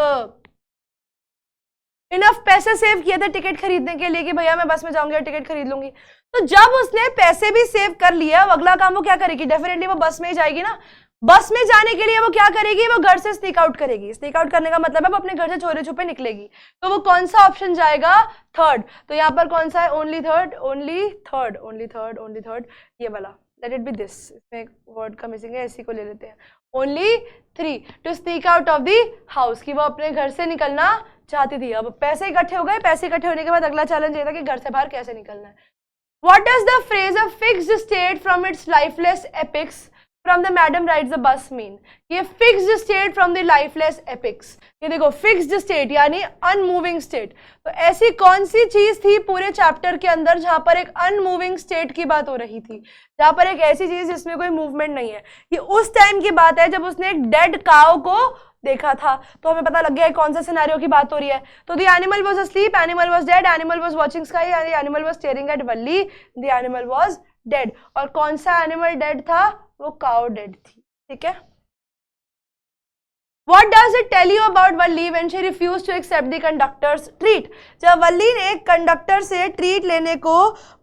Speaker 1: इनफ पैसे सेव किए थे टिकट खरीदने के लिए कि भैया मैं बस में जाऊंगी और टिकट खरीद लूंगी। तो जब उसने पैसे भी सेव कर लिया, अब अगला काम वो क्या करेगी? डेफिनेटली वो बस में ही जाएगी ना। बस में जाने के लिए वो क्या करेगी? वो घर से स्नीक आउट करेगी। स्नीक आउट करने का मतलब है वो अपने घर से चोरी छुपे निकलेगी। तो वो कौन सा ऑप्शन जाएगा? थर्ड, तो यहाँ पर कौन सा है? Only third, only third, only third, only third, ये वाला, लेट इट बी दिस, इसमें एक वर्ड का मिसिंग है, इसी को ले लेते हैं। Only 3 to sneak out of the house, कि वो अपने घर से निकलना चाहती थी। अब पैसे इकट्ठे हो गए, पैसे इकट्ठे होने के बाद अगला चैलेंज ये था कि घर से बाहर कैसे निकलना है। What does the phrase a fixed state from its lifeless epics from the madam rides the bus mean? ये fixed state from the lifeless epics, ये देखो fixed state यानी unmoving state, तो ऐसी कौन सी चीज थी पूरे चैप्टर के अंदर जहां पर एक unmoving state की बात हो रही थी, जहां पर एक ऐसी चीज जिसमें कोई मूवमेंट नहीं है। ये उस टाइम की बात है जब उसने एक डेड काउ को देखा था, तो हमें पता लग गया है कौन सा सिनेरियो की बात हो रही है। तो the animal was asleep, animal was dead, animal was watching sky, animal was staring at Valli, the animal was dead. और कौन सा एनिमल डेड था? वो काउ डेड थी, ठीक है। What does it tell you about Valli when she refused to accept the conductor's treat? जब वल्ली ने कंडक्टर से ट्रीट लेने को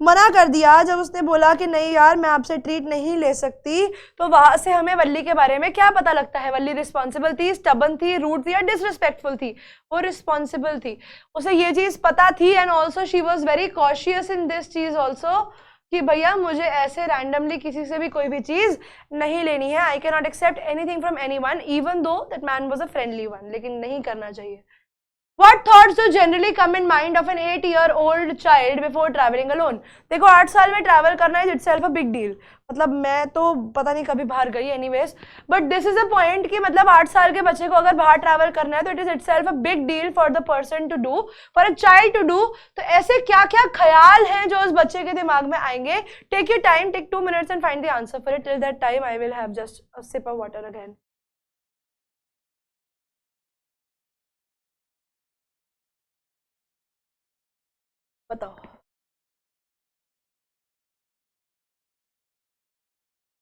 Speaker 1: मना कर दिया, जब उसने बोला कि नहीं यार मैं आपसे ट्रीट नहीं ले सकती, तो वहां से हमें वल्ली के बारे में क्या पता लगता है? वल्ली रिस्पॉन्सिबल थी, स्टबन थी, रूड थी या डिसरिस्पेक्टफुल थी? वो रिस्पॉन्सिबल थी, उसे ये चीज पता थी, and also she was very cautious in this चीज ऑल्सो, कि भैया मुझे ऐसे रैंडमली किसी से भी कोई भी चीज नहीं लेनी है। I can not accept anything from anyone even though that man was a friendly one, लेकिन नहीं करना चाहिए। What thoughts do generally come in mind of an 8-year-old child before traveling alone? देखो 8 साल में ट्रैवल करना is itself a big deal, मतलब मैं तो पता नहीं कभी बाहर गई anyways, but this is a point कि मतलब 8 साल के बच्चे को अगर बाहर ट्रैवल करना है तो it is itself a big deal for the person to do, for a child to do. तो ऐसे क्या क्या ख्याल हैं जो उस बच्चे के दिमाग में आएंगे? Take your time, take 2 minutes and find the answer for it. Till that time I will have just a sip of water again. बताओ।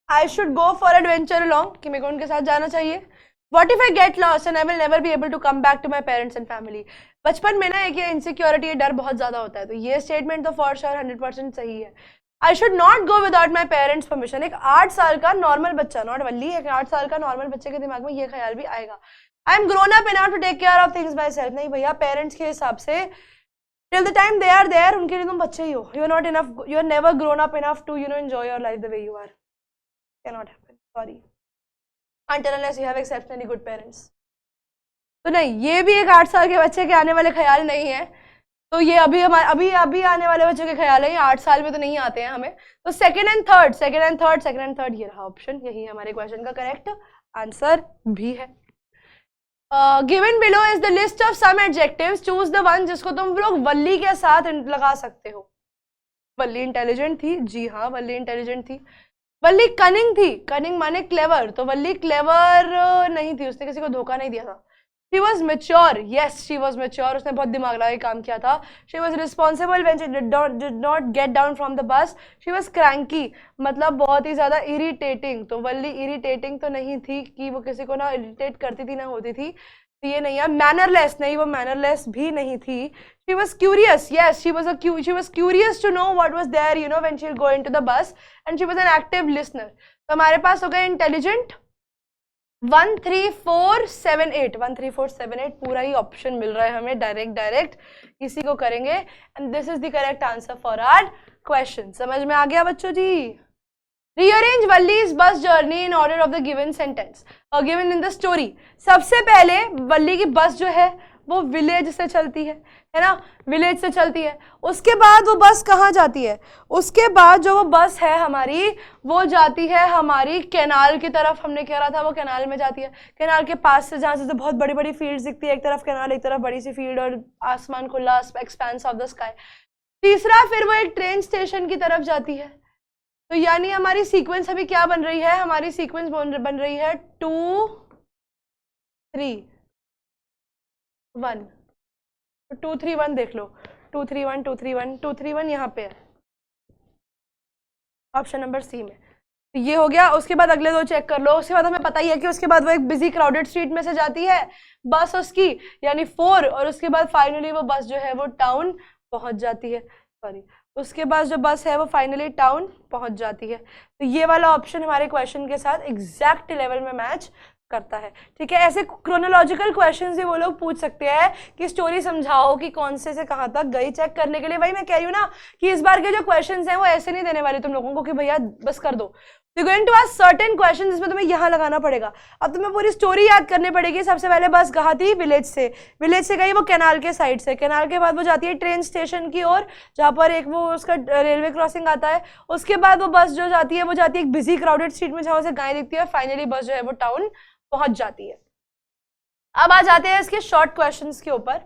Speaker 1: I should go for adventure along, कि मेरे को उनके साथ जाना चाहिए। What if I get lost and I will never be able to come back to my parents and family? बचपन में ना एक ये इनसिक्योरिटी, ये डर बहुत ज्यादा होता है, तो ये स्टेटमेंट तो फॉर श्योर 100% सही है। I should not go without my parents' permission। एक 8 साल का नॉर्मल बच्चा, नॉट वल्ली, एक 8 साल का नॉर्मल बच्चे के दिमाग में ये ख्याल भी आएगा। I am grown up enough to take care of things myself। नहीं भैया, पेरेंट्स के हिसाब से till the time they are there, उनके लिए तुम बच्चे ही हो। You are not enough, you are never grown up enough to enjoy your life the way you are। Cannot happen, sorry, until unless you have exceptionally good parents। तो नहीं, ये भी एक 8 साल के बच्चे के आने वाले ख्याल नहीं है, तो ये अभी हमारे अभी आने वाले बच्चों के ख्याल है, ये 8 साल में तो नहीं आते हैं हमें। तो सेकंड एंड थर्ड ये रहा ऑप्शन, यही हमारे क्वेश्चन का करेक्ट आंसर भी है। Given below is the list of some adjectives, choose the one जिसको तुम लोग वल्ली के साथ लगा सकते हो। वल्ली इंटेलिजेंट थी, जी हाँ वल्ली इंटेलिजेंट थी। वल्ली कनिंग थी, कनिंग माने क्लेवर, तो वल्ली क्लेवर नहीं थी, उसने किसी को धोखा नहीं दिया था। She was mature, yes she was mature, उसने बहुत दिमाग लगा के काम किया था। She was responsible when she did not get down from the bus. She was cranky, मतलब बहुत ही ज्यादा इरिटेटिंग, तो वल्ली इरिटेटिंग तो नहीं थी कि वो किसी को ना इरिटेट करती थी ना होती थी, तो ये नहीं है। मैनरलेस, नहीं वो मैनरलेस भी नहीं थी। She was curious, yes, she was curious to know what was there, you know, when she'll go into the bus, and she was an active listener। तो हमारे पास हो गया इंटेलिजेंट 1 3 4 7 8, 1 3 4 7 8 पूरा ही ऑप्शन मिल रहा है हमें, डायरेक्ट इसी को करेंगे, and this is the correct answer for our question. समझ में आ गया बच्चों जी? Rearrange Valli's bus journey in order of the given sentence or given in the story। सबसे पहले वल्ली की बस जो है वो विलेज से चलती है ना, विलेज से चलती है। उसके बाद वो बस कहाँ जाती है? उसके बाद जो वो बस है हमारी, वो जाती है हमारी कैनाल की तरफ। हमने कह रहा था वो कैनाल में जाती है, कैनाल के पास से, जहाँ से बहुत बड़ी बड़ी फील्ड्स दिखती है, एक तरफ कैनाल एक तरफ बड़ी सी फील्ड और आसमान खुला, एक्सपेंस ऑफ द स्काई। तीसरा फिर वो एक ट्रेन स्टेशन की तरफ जाती है। तो यानी हमारी सीक्वेंस अभी क्या बन रही है? हमारी सीक्वेंस बन रही है 2 3 1, 2 3 1 देख लो, 2 3 1 2 3 1 2 3 1 यहाँ पे है ऑप्शन नंबर सी में। तो ये हो गया। उसके बाद अगले दो चेक कर लो। उसके बाद हमें पता ही है कि उसके बाद वो एक बिजी क्राउडेड स्ट्रीट में से जाती है बस उसकी, यानी 4, और उसके बाद फाइनली वो बस जो है वो टाउन पहुंच जाती है। सॉरी, उसके बाद जो बस है वो फाइनली टाउन पहुंच जाती है। तो ये वाला ऑप्शन हमारे क्वेश्चन के साथ एग्जैक्ट लेवल में मैच करता है। ठीक है, ऐसे क्रोनोलॉजिकल क्वेश्चंस भी वो लोग पूछ सकते हैं कि स्टोरी समझाओ कि कौन से कहाँ तक गई, चेक करने के लिए। वही मैं कह रही हूँ ना कि इस बार के जो क्वेश्चंस हैं वो ऐसे नहीं देने वाले तुम लोगों को कि भैया बस कर दो। You're going to ask certain questions जिसमें तुम्हें यहाँ लगाना पड़ेगा। अब तुम्हें पूरी स्टोरी याद करनी पड़ेगी। सबसे पहले बस कहाँ थी? विलेज से गई वो कैनाल के साइड से, कैनाल के बाद वो जाती है ट्रेन स्टेशन की ओर जहाँ पर एक वो उसका रेलवे क्रॉसिंग आता है। उसके बाद वो बस जो जाती है वो जाती है एक बिजी क्राउडेड स्ट्रीट में जहाँ उसे गाय दिखती है। फाइनली बस जो है वो टाउन पहुंच जाती है। अब आ जाते हैं इसके शॉर्ट क्वेश्चंस के ऊपर।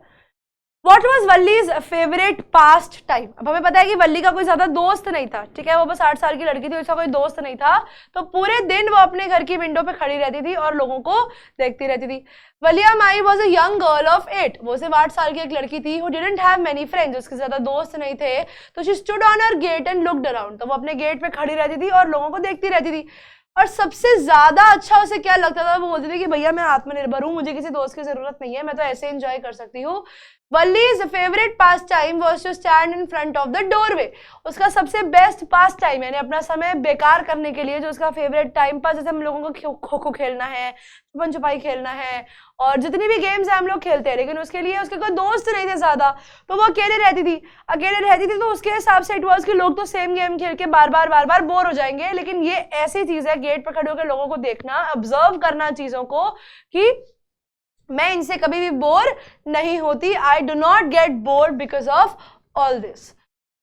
Speaker 1: What was Valli's favourite pastime? अब हमें पता है कि वल्ली का कोई ज्यादा दोस्त नहीं था। ठीक है, वो बस 8 साल की लड़की थी, उसका कोई दोस्त नहीं था, तो पूरे दिन वो अपने घर की विंडो पे खड़ी रहती थी और लोगों को देखती रहती थी। Valliammai was a young girl of 8, वो सिर्फ 8 साल की एक लड़की थी। who didn't have many friends, उसके ज्यादा दोस्त नहीं थे। तो she stood on her gate and looked around, तो वो अपने गेट पे खड़ी रहती थी और लोगों को देखती रहती थी। और सबसे ज्यादा अच्छा उसे क्या लगता था, वो बोलती थी कि भैया मैं आत्मनिर्भर हूँ, मुझे किसी दोस्त की जरूरत नहीं है, मैं तो ऐसे एंजॉय कर सकती हूँ। Valli's favourite pastime was to stand in front of the doorway, उसका सबसे बेस्ट पास टाइम यानी अपना समय बेकार करने के लिए जो उसका फेवरेट टाइम पास, जैसे हम लोगों को खो खो खेलना है, छुपन छुपाई खेलना है और जितनी भी गेम्स है हम लोग खेलते हैं, लेकिन उसके लिए उसके कोई दोस्त नहीं थे ज्यादा, तो वो अकेले रहती थी। तो उसके हिसाब से इट वाज कि लोग तो सेम गेम खेल के बार बार बोर हो जाएंगे, लेकिन ये ऐसी चीज है गेट पर खड़े होकर लोगों को देखना, ऑब्जर्व करना चीजों को कि मैं इनसे कभी भी बोर नहीं होती। I do not get bored because of all this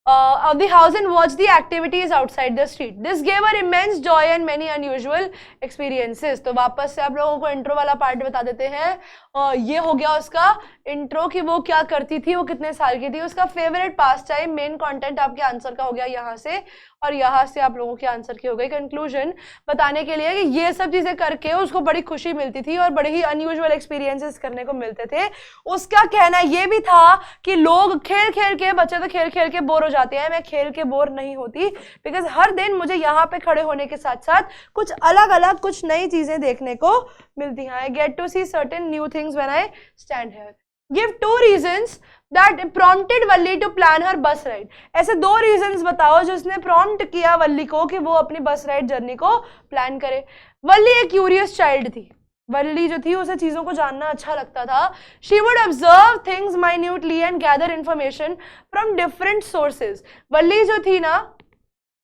Speaker 1: of the house and watch the activities outside the street. This gave her immense joy and many unusual experiences. तो वापस से आप लोगों को इंट्रो वाला पार्ट बता देते हैं। ये हो गया उसका इंट्रो कि वो क्या करती थी, वो कितने साल की थी, उसका favourite pass time, main content आपके आंसर का हो गया यहाँ से, और यहाँ से आप लोगों के आंसर की हो गई कंक्लूजन, बताने के लिए कि ये सब चीजें करके उसको बड़ी खुशी मिलती थी और बड़े ही अनयूजुअल एक्सपीरियंसेस करने को मिलते थे। उसका कहना ये भी था कि लोग खेल खेल के, बच्चे तो खेल खेल के बोर हो जाते हैं, मैं खेल के बोर नहीं होती, बिकॉज हर दिन मुझे यहाँ पे खड़े होने के साथ साथ कुछ अलग अलग कुछ नई चीजें देखने को मिलती हैं। I get to see certain new things when I stand here. Give 2 reasons that prompted Valli to plan her bus ride. ऐसे 2 reasons बताओ जिसने prompt किया वल्ली को कि वो अपनी बस राइड जर्नी को प्लान करे। वल्ली एक क्यूरियस चाइल्ड थी, वल्ली जो थी उसे चीजों को जानना अच्छा लगता था। She would observe things minutely and gather information from different sources. वल्ली जो थी ना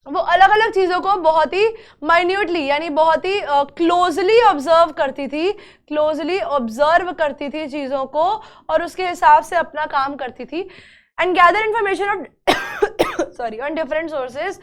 Speaker 1: वो अलग अलग चीजों को बहुत ही माइन्यूटली यानी बहुत ही क्लोजली ऑब्जर्व करती थी चीजों को और उसके हिसाब से अपना काम करती थी। And gather information on different sources.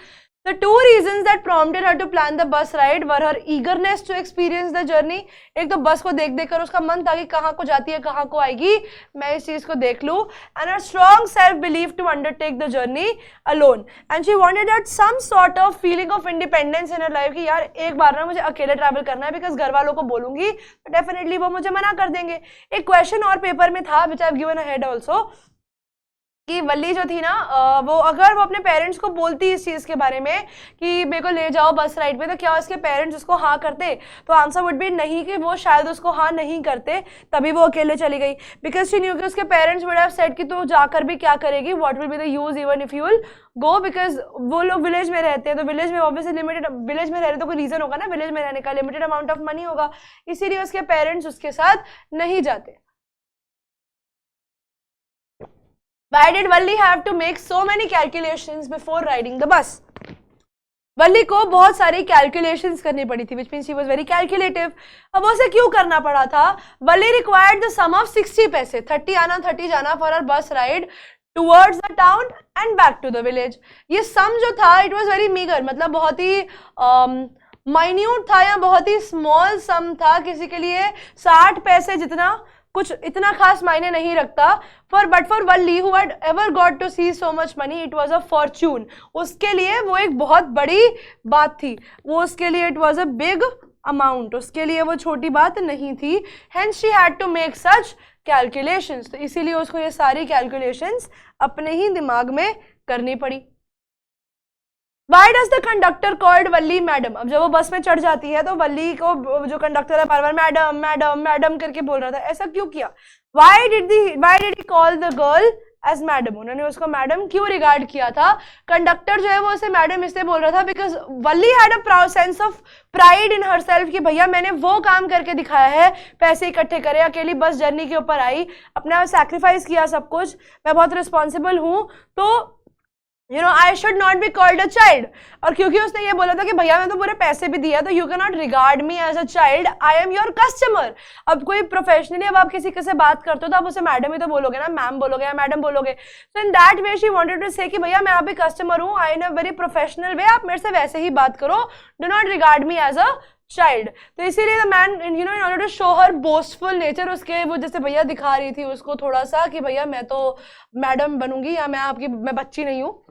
Speaker 1: The 2 reasons that prompted her to plan the bus ride were her eagerness to experience the journey. एक तो बस को देख देख कर उसका मन था कि कहाँ को जाती है, कहाँ को आएगी, मैं इस चीज को देख लूँ। And her strong self belief to undertake the journey alone. And she wanted that some sort of feeling of independence in her life कि यार एक बार ना मुझे अकेले ट्रैवल करना है, बिकॉज घर वालों को बोलूंगी तो डेफिनेटली वो मुझे मना कर देंगे। एक क्वेश्चन और पेपर में था which I have given ahead also कि वल्ली जो थी ना वो अगर वो अपने पेरेंट्स को बोलती इस चीज़ के बारे में कि मेरे को ले जाओ बस राइड पे, तो क्या उसके पेरेंट्स उसको हाँ करते? तो आंसर वुड बी नहीं, कि वो शायद उसको हाँ नहीं करते, तभी वो अकेले चली गई। बिकॉज शी न्यू कि उसके पेरेंट्स वुड हैव सेड कि तू जाकर भी क्या करेगी, what will be the use even if you will go, because वो लोग विलेज में रहते हैं, तो विलेज में ऑब्वियसली लिमिटेड, विलेज में रह रहे तो कोई रीजन होगा ना विलेज में रहने का, लिमिटेड अमाउंट ऑफ मनी होगा, इसीलिए उसके पेरेंट्स उसके साथ नहीं जाते। Why did Valli have to make so many calculations before riding the bus? वल्ली को बहुत सारी कैलकुलेशंस करनी पड़ी थी, which means she was very calculative. अब उसे क्यों करना पड़ा था? वल्ली required the sum of 60 पैसे, 30 आना 30 जाना for her bus ride towards the town and back to the village. ये sum जो था it was very meager, मतलब बहुत ही minute था या बहुत ही small sum था, किसी के लिए 60 पैसे जितना कुछ इतना खास मायने नहीं रखता। But for Valli who had ever got to see so much money it was a fortune, उसके लिए वो एक बहुत बड़ी बात थी, वो उसके लिए it was a big amount, उसके लिए वो छोटी बात नहीं थी। Hence she had to make such calculations, तो इसीलिए उसको ये सारी कैलकुलेशंस अपने ही दिमाग में करनी पड़ी। Why does the conductor called Valli madam? अब जब वो बस में चढ़ जाती है तो वल्ली को जो कंडक्टर है बार बार मैडम मैडम मैडम करके बोल रहा था, ऐसा क्यों किया? Why did he call the girl as madam, उन्होंने उसको मैडम क्यों रिगार्ड किया था? कंडक्टर जो है वो उसे मैडम इसलिए बोल रहा था because Valli had a proud sense of pride in herself कि भैया मैंने वो काम करके दिखाया है, पैसे इकट्ठे करे, अकेली बस जर्नी के ऊपर आई, अपने आप सैक्रिफाइस किया सब कुछ, मैं बहुत रिस्पॉन्सिबल हूँ, तो you know I should not be called a child. और क्योंकि उसने ये बोला था कि भैया मैं तो पूरे पैसे भी दिया, तो you can not regard me as a child, I am your customer. अब कोई प्रोफेशनली अब आप किसी से बात करते हो तो आप उसे मैडम ही तो बोलोगे ना, मैम बोलोगे या मैडम बोलोगे। So in that way she wanted to say कि भैया मैं आप भी कस्टमर हूँ, आई इन अ वेरी प्रोफेशनल वे, आप मेरे से वैसे ही बात करो, do not regard me as a child. तो इसीलिए the man you know in order to show her boastful nature, उसके वो जैसे भैया दिखा रही थी उसको थोड़ा सा कि भैया मैं तो मैडम बनूंगी या मैं बच्ची नहीं हूँ।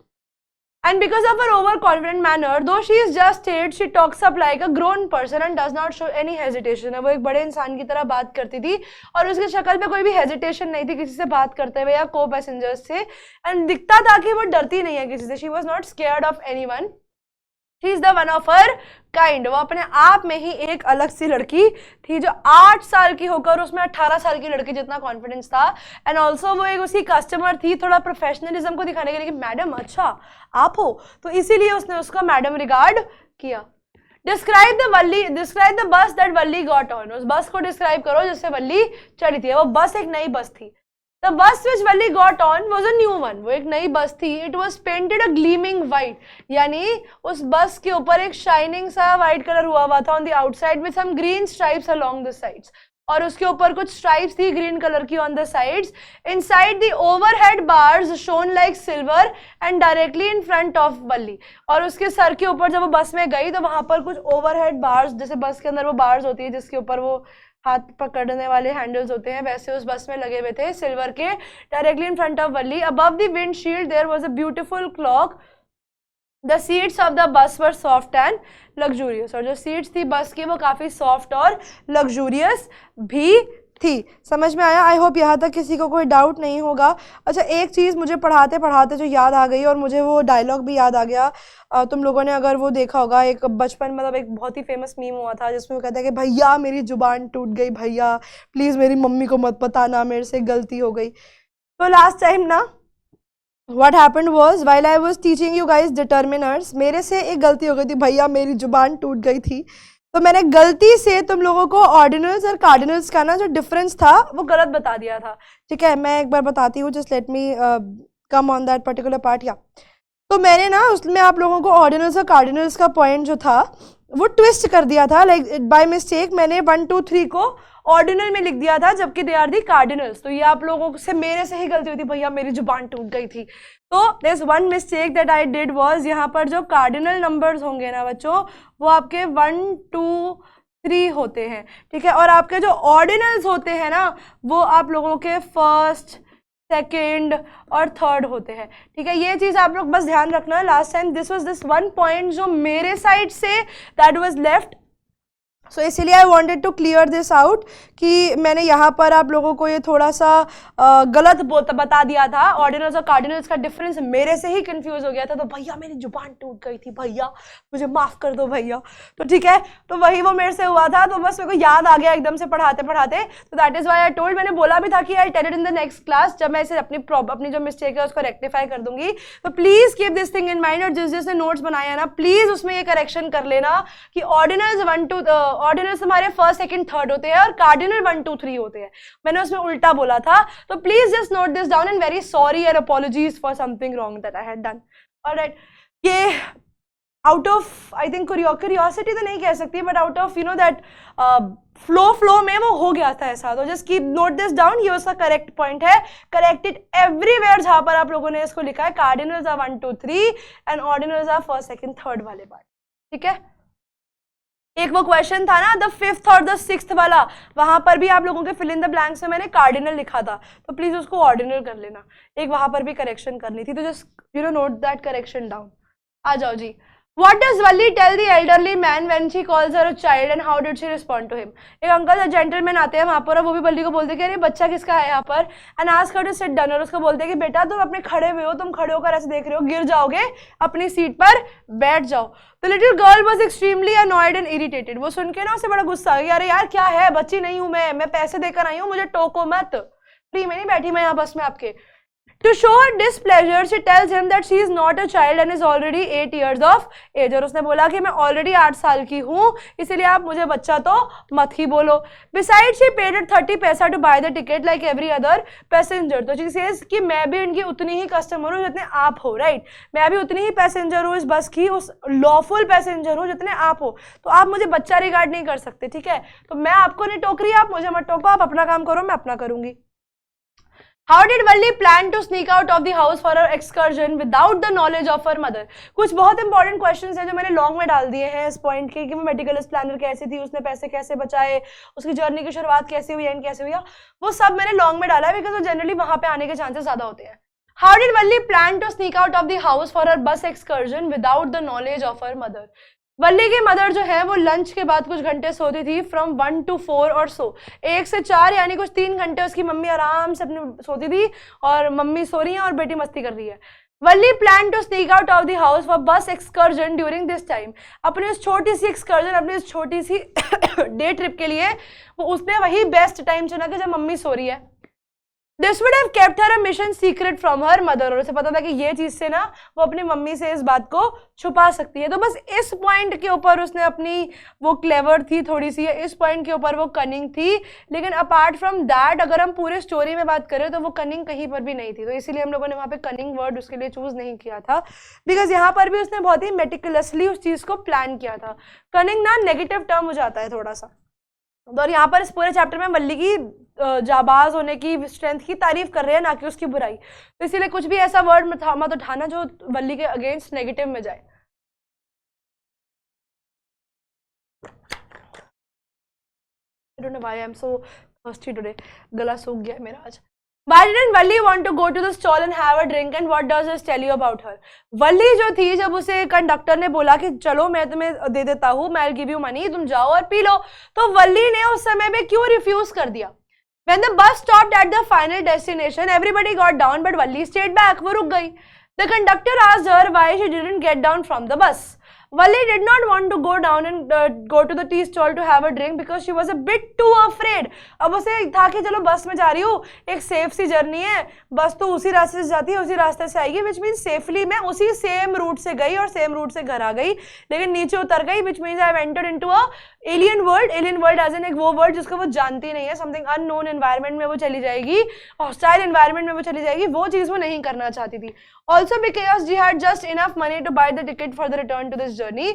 Speaker 1: And because of her overconfident manner, though she is just 8, she talks up like a grown person and does not show any hesitation. वो एक बड़े इंसान की तरह बात करती थी और उसकी शक्ल पे कोई भी हेजिटेशन नहीं थी किसी से बात करते हुए या को पैसेंजर्स से, एंड दिखता था कि वो डरती नहीं है किसी से। She was not scared of anyone. She is the one of her kind. वो अपने आप में ही एक अलग सी लड़की थी जो 8 साल की होकर उसमें 18 साल की लड़की जितना कॉन्फिडेंस था, एंड ऑल्सो वो एक उसकी कस्टमर थी, थोड़ा प्रोफेशनलिज्म को दिखाने के लिए कि मैडम अच्छा आप हो, तो इसीलिए उसने उसको मैडम रिगार्ड किया। Describe the bus that Valli got on. उस बस को डिस्क्राइब करो जिससे वल्ली चढ़ी थी। वो बस एक नई बस थी। The bus which Valli got on was a new one. वो एक नई बस थी। It was painted a gleaming white. यानी उस बस के ऊपर एक शाइनिंग सा व्हाइट कलर हुआ था on the outside with some green stripes along the sides. और उसके ऊपर कुछ स्ट्राइप्स थी ग्रीन कलर की on the sides. Inside the overhead bars shone like silver and directly in front of Valli. और उसके सर के ऊपर जब वो बस में गई तो वहां पर कुछ ओवरहेड बार्स, जैसे बस के अंदर वो बार्स होती है जिसके ऊपर वो हाथ पकड़ने वाले हैंडल्स होते हैं, वैसे उस बस में लगे हुए थे सिल्वर के, directly in front of Valli. Above the windshield there was a beautiful clock. The seats of the bus were soft and luxurious. और जो सीट्स थी बस की वो काफी सॉफ्ट और लग्जूरियस भी थी। समझ में आया? आई होप यहाँ तक किसी को कोई डाउट नहीं होगा। अच्छा, एक चीज़ मुझे पढ़ाते पढ़ाते जो याद आ गई और मुझे वो डायलॉग भी याद आ गया। तुम लोगों ने अगर वो देखा होगा, एक बचपन मतलब एक बहुत ही फेमस मीम हुआ था जिसमें वो कहता है कि भैया मेरी जुबान टूट गई, भैया प्लीज़ मेरी मम्मी को मत बताना, मेरे से गलती हो गई। तो लास्ट टाइम ना what happened was while I was teaching you guys determiners, मेरे से एक गलती हो गई थी, भैया मेरी जुबान टूट गई थी। तो मैंने गलती से तुम लोगों को ऑर्डिनल्स और कार्डिनल्स का ना जो डिफरेंस था वो गलत बता दिया था। ठीक है, मैं एक बार बताती हूँ, just let me come on that particular part. या तो मैंने ना उसमें आप लोगों को ऑर्डिनल्स और कार्डिनल्स का पॉइंट जो था वो ट्विस्ट कर दिया था, लाइक बाय मिस्टेक मैंने 1 2 3 को ऑर्डिनल में लिख दिया था जबकि दे आर दी कार्डिनल्स। तो ये आप लोगों से मेरे से ही गलती हुई थी, भैया मेरी जुबान टूट गई थी। तो this one mistake that I did was, यहाँ पर जो कार्डिनल नंबर्स होंगे ना बच्चों वो आपके 1 2 3 होते हैं। ठीक है, और आपके जो ऑर्डिनल्स होते हैं ना वो आप लोगों के फर्स्ट, सेकेंड और थर्ड होते हैं। ठीक है, ये चीज आप लोग बस ध्यान रखना। Last time this was this one point जो मेरे साइड से दैट वाज लेफ्ट, सो इसीलिए I wanted to clear this out कि मैंने यहाँ पर आप लोगों को ये थोड़ा सा गलत बता दिया था। ऑर्डिनल्स और कार्डिनल्स का डिफरेंस मेरे से ही कंफ्यूज हो गया था, तो भैया मेरी जुबान टूट गई थी, भैया मुझे माफ कर दो भैया। तो ठीक है, तो वही वो मेरे से हुआ था, तो बस मेरे को याद आ गया एकदम से पढ़ाते पढ़ाते। तो that is why I told, मैंने बोला भी था कि I tell it in the next class, जब मैं इसे अपनी जो मिस्टेक है उसको रेक्टिफाई कर दूंगी। तो please keep this thing in mind, और जिसने नोट्स बनाया है ना प्लीज उसमें ये करेक्शन कर लेना कि ऑर्डिनल्स ऑर्डिनल्स हमारे फर्स्ट, सेकंड, थर्ड होते हैं और कार्डिनल 1 2 3 होते हैं। मैंने उसमें उल्टा बोला था, तो please just note this down and very sorry and apologies for something wrong that I had done. Alright, ये out of I think curiosity तो नहीं कह सकती, but out of you know that flow में वो हो गया था ऐसा। तो just keep note this down, ये उसका करेक्ट पॉइंट है। करेक्ट इट एवरीवेयर जहां पर आप लोगों ने इसको लिखा है, cardinals are 1 2 3 and ordinals are first, second, third वाले पार्ट। ठीक है, एक वो क्वेश्चन था ना द 5th और द 6th वाला, वहां पर भी आप लोगों के फिल इन द ब्लैंक्स में मैंने कार्डिनल लिखा था, तो प्लीज उसको ऑर्डिनल कर लेना। एक वहां पर भी करेक्शन करनी थी, तो just you know note that correction down. आ जाओ जी। What does Valli tell the elderly man when she calls her a child and how did she respond to him? एक अंकल जेंटलमैन आते हैं वहां पर और वो भी वल्ली को बोलते हैं कि अरे बच्चा किसका है यहाँ पर, and ask her to sit down, और उसको बोलते हैं कि बेटा तुम अपने खड़े हुए हो, तुम खड़े होकर ऐसे देख रहे हो, गिर जाओगे, अपनी सीट पर बैठ जाओ। The little girl was extremely annoyed and irritated. वो सुन के ना उसे बड़ा गुस्सा आ गया, अरे यार क्या है, बच्ची नहीं हूं मैं पैसे देकर आई हूँ, मुझे टोको मत, फ्री में नहीं बैठी मैं यहाँ बस में आपके। To show her displeasure, she tells him that she is not a child and is already 8 years of age. और उसने बोला कि मैं ऑलरेडी 8 साल की हूँ, इसीलिए आप मुझे बच्चा तो मत ही बोलो. Besides, she paid 30 पैसा to buy the ticket like every other passenger. तो she says कि मैं भी इनकी उतनी ही कस्टमर हूँ जितने आप हो, राइट? मैं भी उतनी ही पैसेंजर हूँ इस बस की, उस लॉफुल पैसेंजर हूँ जितने आप हो. तो आप मुझे बच्चा रिगार्ड नहीं कर सकते, ठीक है? तो मैं आपको नहीं टोक रही, आप मुझे मत टोको, आप अपना काम करो, मैं अपना करूंगी. How did Valli plan to sneak out of the house for her excursion without the knowledge of her mother? कुछ बहुत इंपॉर्टेंट क्वेश्चंस हैं जो मैंने लॉन्ग में डाल दिए हैं इस पॉइंट के, कि वो मेटिकुलस प्लानर कैसी थी, उसने पैसे कैसे बचाए, उसकी जर्नी की शुरुआत कैसे हुई, एंड कैसे हुई, वो सब मैंने लॉन्ग में डाला है बिकॉज वो जनरली वहां पे आने के चांसेस ज्यादा होते हैं. How did Valli plan to sneak out of the house for her bus excursion without the knowledge of her mother? वल्ली की मदर जो है वो लंच के बाद कुछ घंटे सोती थी, फ्रॉम 1 to 4 और सो, 1 से 4 यानी कुछ 3 घंटे उसकी मम्मी आराम से अपनी सोती थी और मम्मी सो रही है और बेटी मस्ती कर रही है. Valli plan to sneak out of the house for bus excursion during this time. अपनी उस छोटी सी एक्सकर्जन, अपनी उस छोटी सी डे ट्रिप के लिए वो उसने वही बेस्ट टाइम चुना कि जब मम्मी सो रही है. This would have kept her a mission secret from her mother. और उसे पता था कि ये चीज से ना वो अपनी मम्मी से इस बात को छुपा सकती है. तो बस इस पॉइंट के ऊपर उसने अपनी, वो क्लेवर थी थोड़ी सी, इस पॉइंट के ऊपर वो कनिंग थी. लेकिन अपार्ट फ्रॉम दैट अगर हम पूरे स्टोरी में बात करें तो वो कनिंग कहीं पर भी नहीं थी. तो इसीलिए हम लोगों ने वहाँ पे कनिंग वर्ड उसके लिए चूज नहीं किया था, बिकॉज यहाँ पर भी उसने बहुत ही मेटिकुलसली उस चीज को प्लान किया था. कनिंग ना नेगेटिव टर्म हो जाता है थोड़ा सा. और यहाँ पर इस पूरे चैप्टर में वल्ली की जाबाज होने की, स्ट्रेंथ की तारीफ कर रहे हैं, ना कि उसकी बुराई. तो इसीलिए कुछ भी ऐसा वर्ड मत उठाना जो वल्ली के अगेंस्ट नेगेटिव में जाए. I don't know why I'm so thirsty today. गला सूख गया मेरा आज. Why didn't Valli want to go to the stall and have a drink, and what does this tell you about her? वल्ली जो थी, जब उसे कंडक्टर ने बोला कि चलो मैं तुम्हें दे देता हूँ, मैं गिव यू मनी, तुम जाओ और पी लो, तो वल्ली ने उस समय में क्यों रिफ्यूज कर दिया? When the bus stopped at the final destination, everybody got down, but Valli stayed back. वो रुक गई. The conductor asked her why she didn't get down from the bus. Valli did not want to go down and go to the tea stall to have a drink because she was a bit too afraid. अब उसे था कि चलो बस में जा रही हूँ, एक सेफ सी जर्नी है, बस तो उसी रास्ते से जाती है, उसी रास्ते से आएगी, विच मीन्स सेफली मैं उसी सेम रूट से गई और सेम रूट से घर आ गई. लेकिन नीचे उतर गई, which means I entered into a alien world. Alien world as an एक वो वर्ल्ड जिसको वो जानती नहीं है, समथिंग अननोन एनवायरमेंट में वो चली जाएगी, हॉस्टाइल एनवायरमेंट में वो चली जाएगी. वो चीज वो नहीं करना चाहती थी. Also because she had just enough money to buy the ticket for the return to this journey.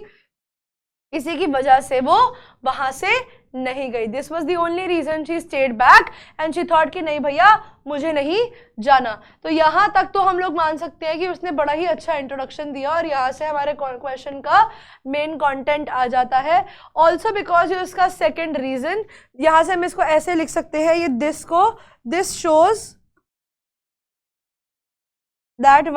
Speaker 1: इसी की वजह से वो वहां से नहीं गई. This was the only reason she stayed back and she thought कि नहीं भैया मुझे नहीं जाना. तो यहाँ तक तो हम लोग मान सकते हैं कि उसने बड़ा ही अच्छा इंट्रोडक्शन दिया और यहाँ से हमारे क्वेश्चन का मेन कंटेंट आ जाता है. ऑल्सो बिकॉज ये उसका सेकेंड रीजन, यहाँ से हम इसको ऐसे लिख सकते हैं, ये दिस शोज दैट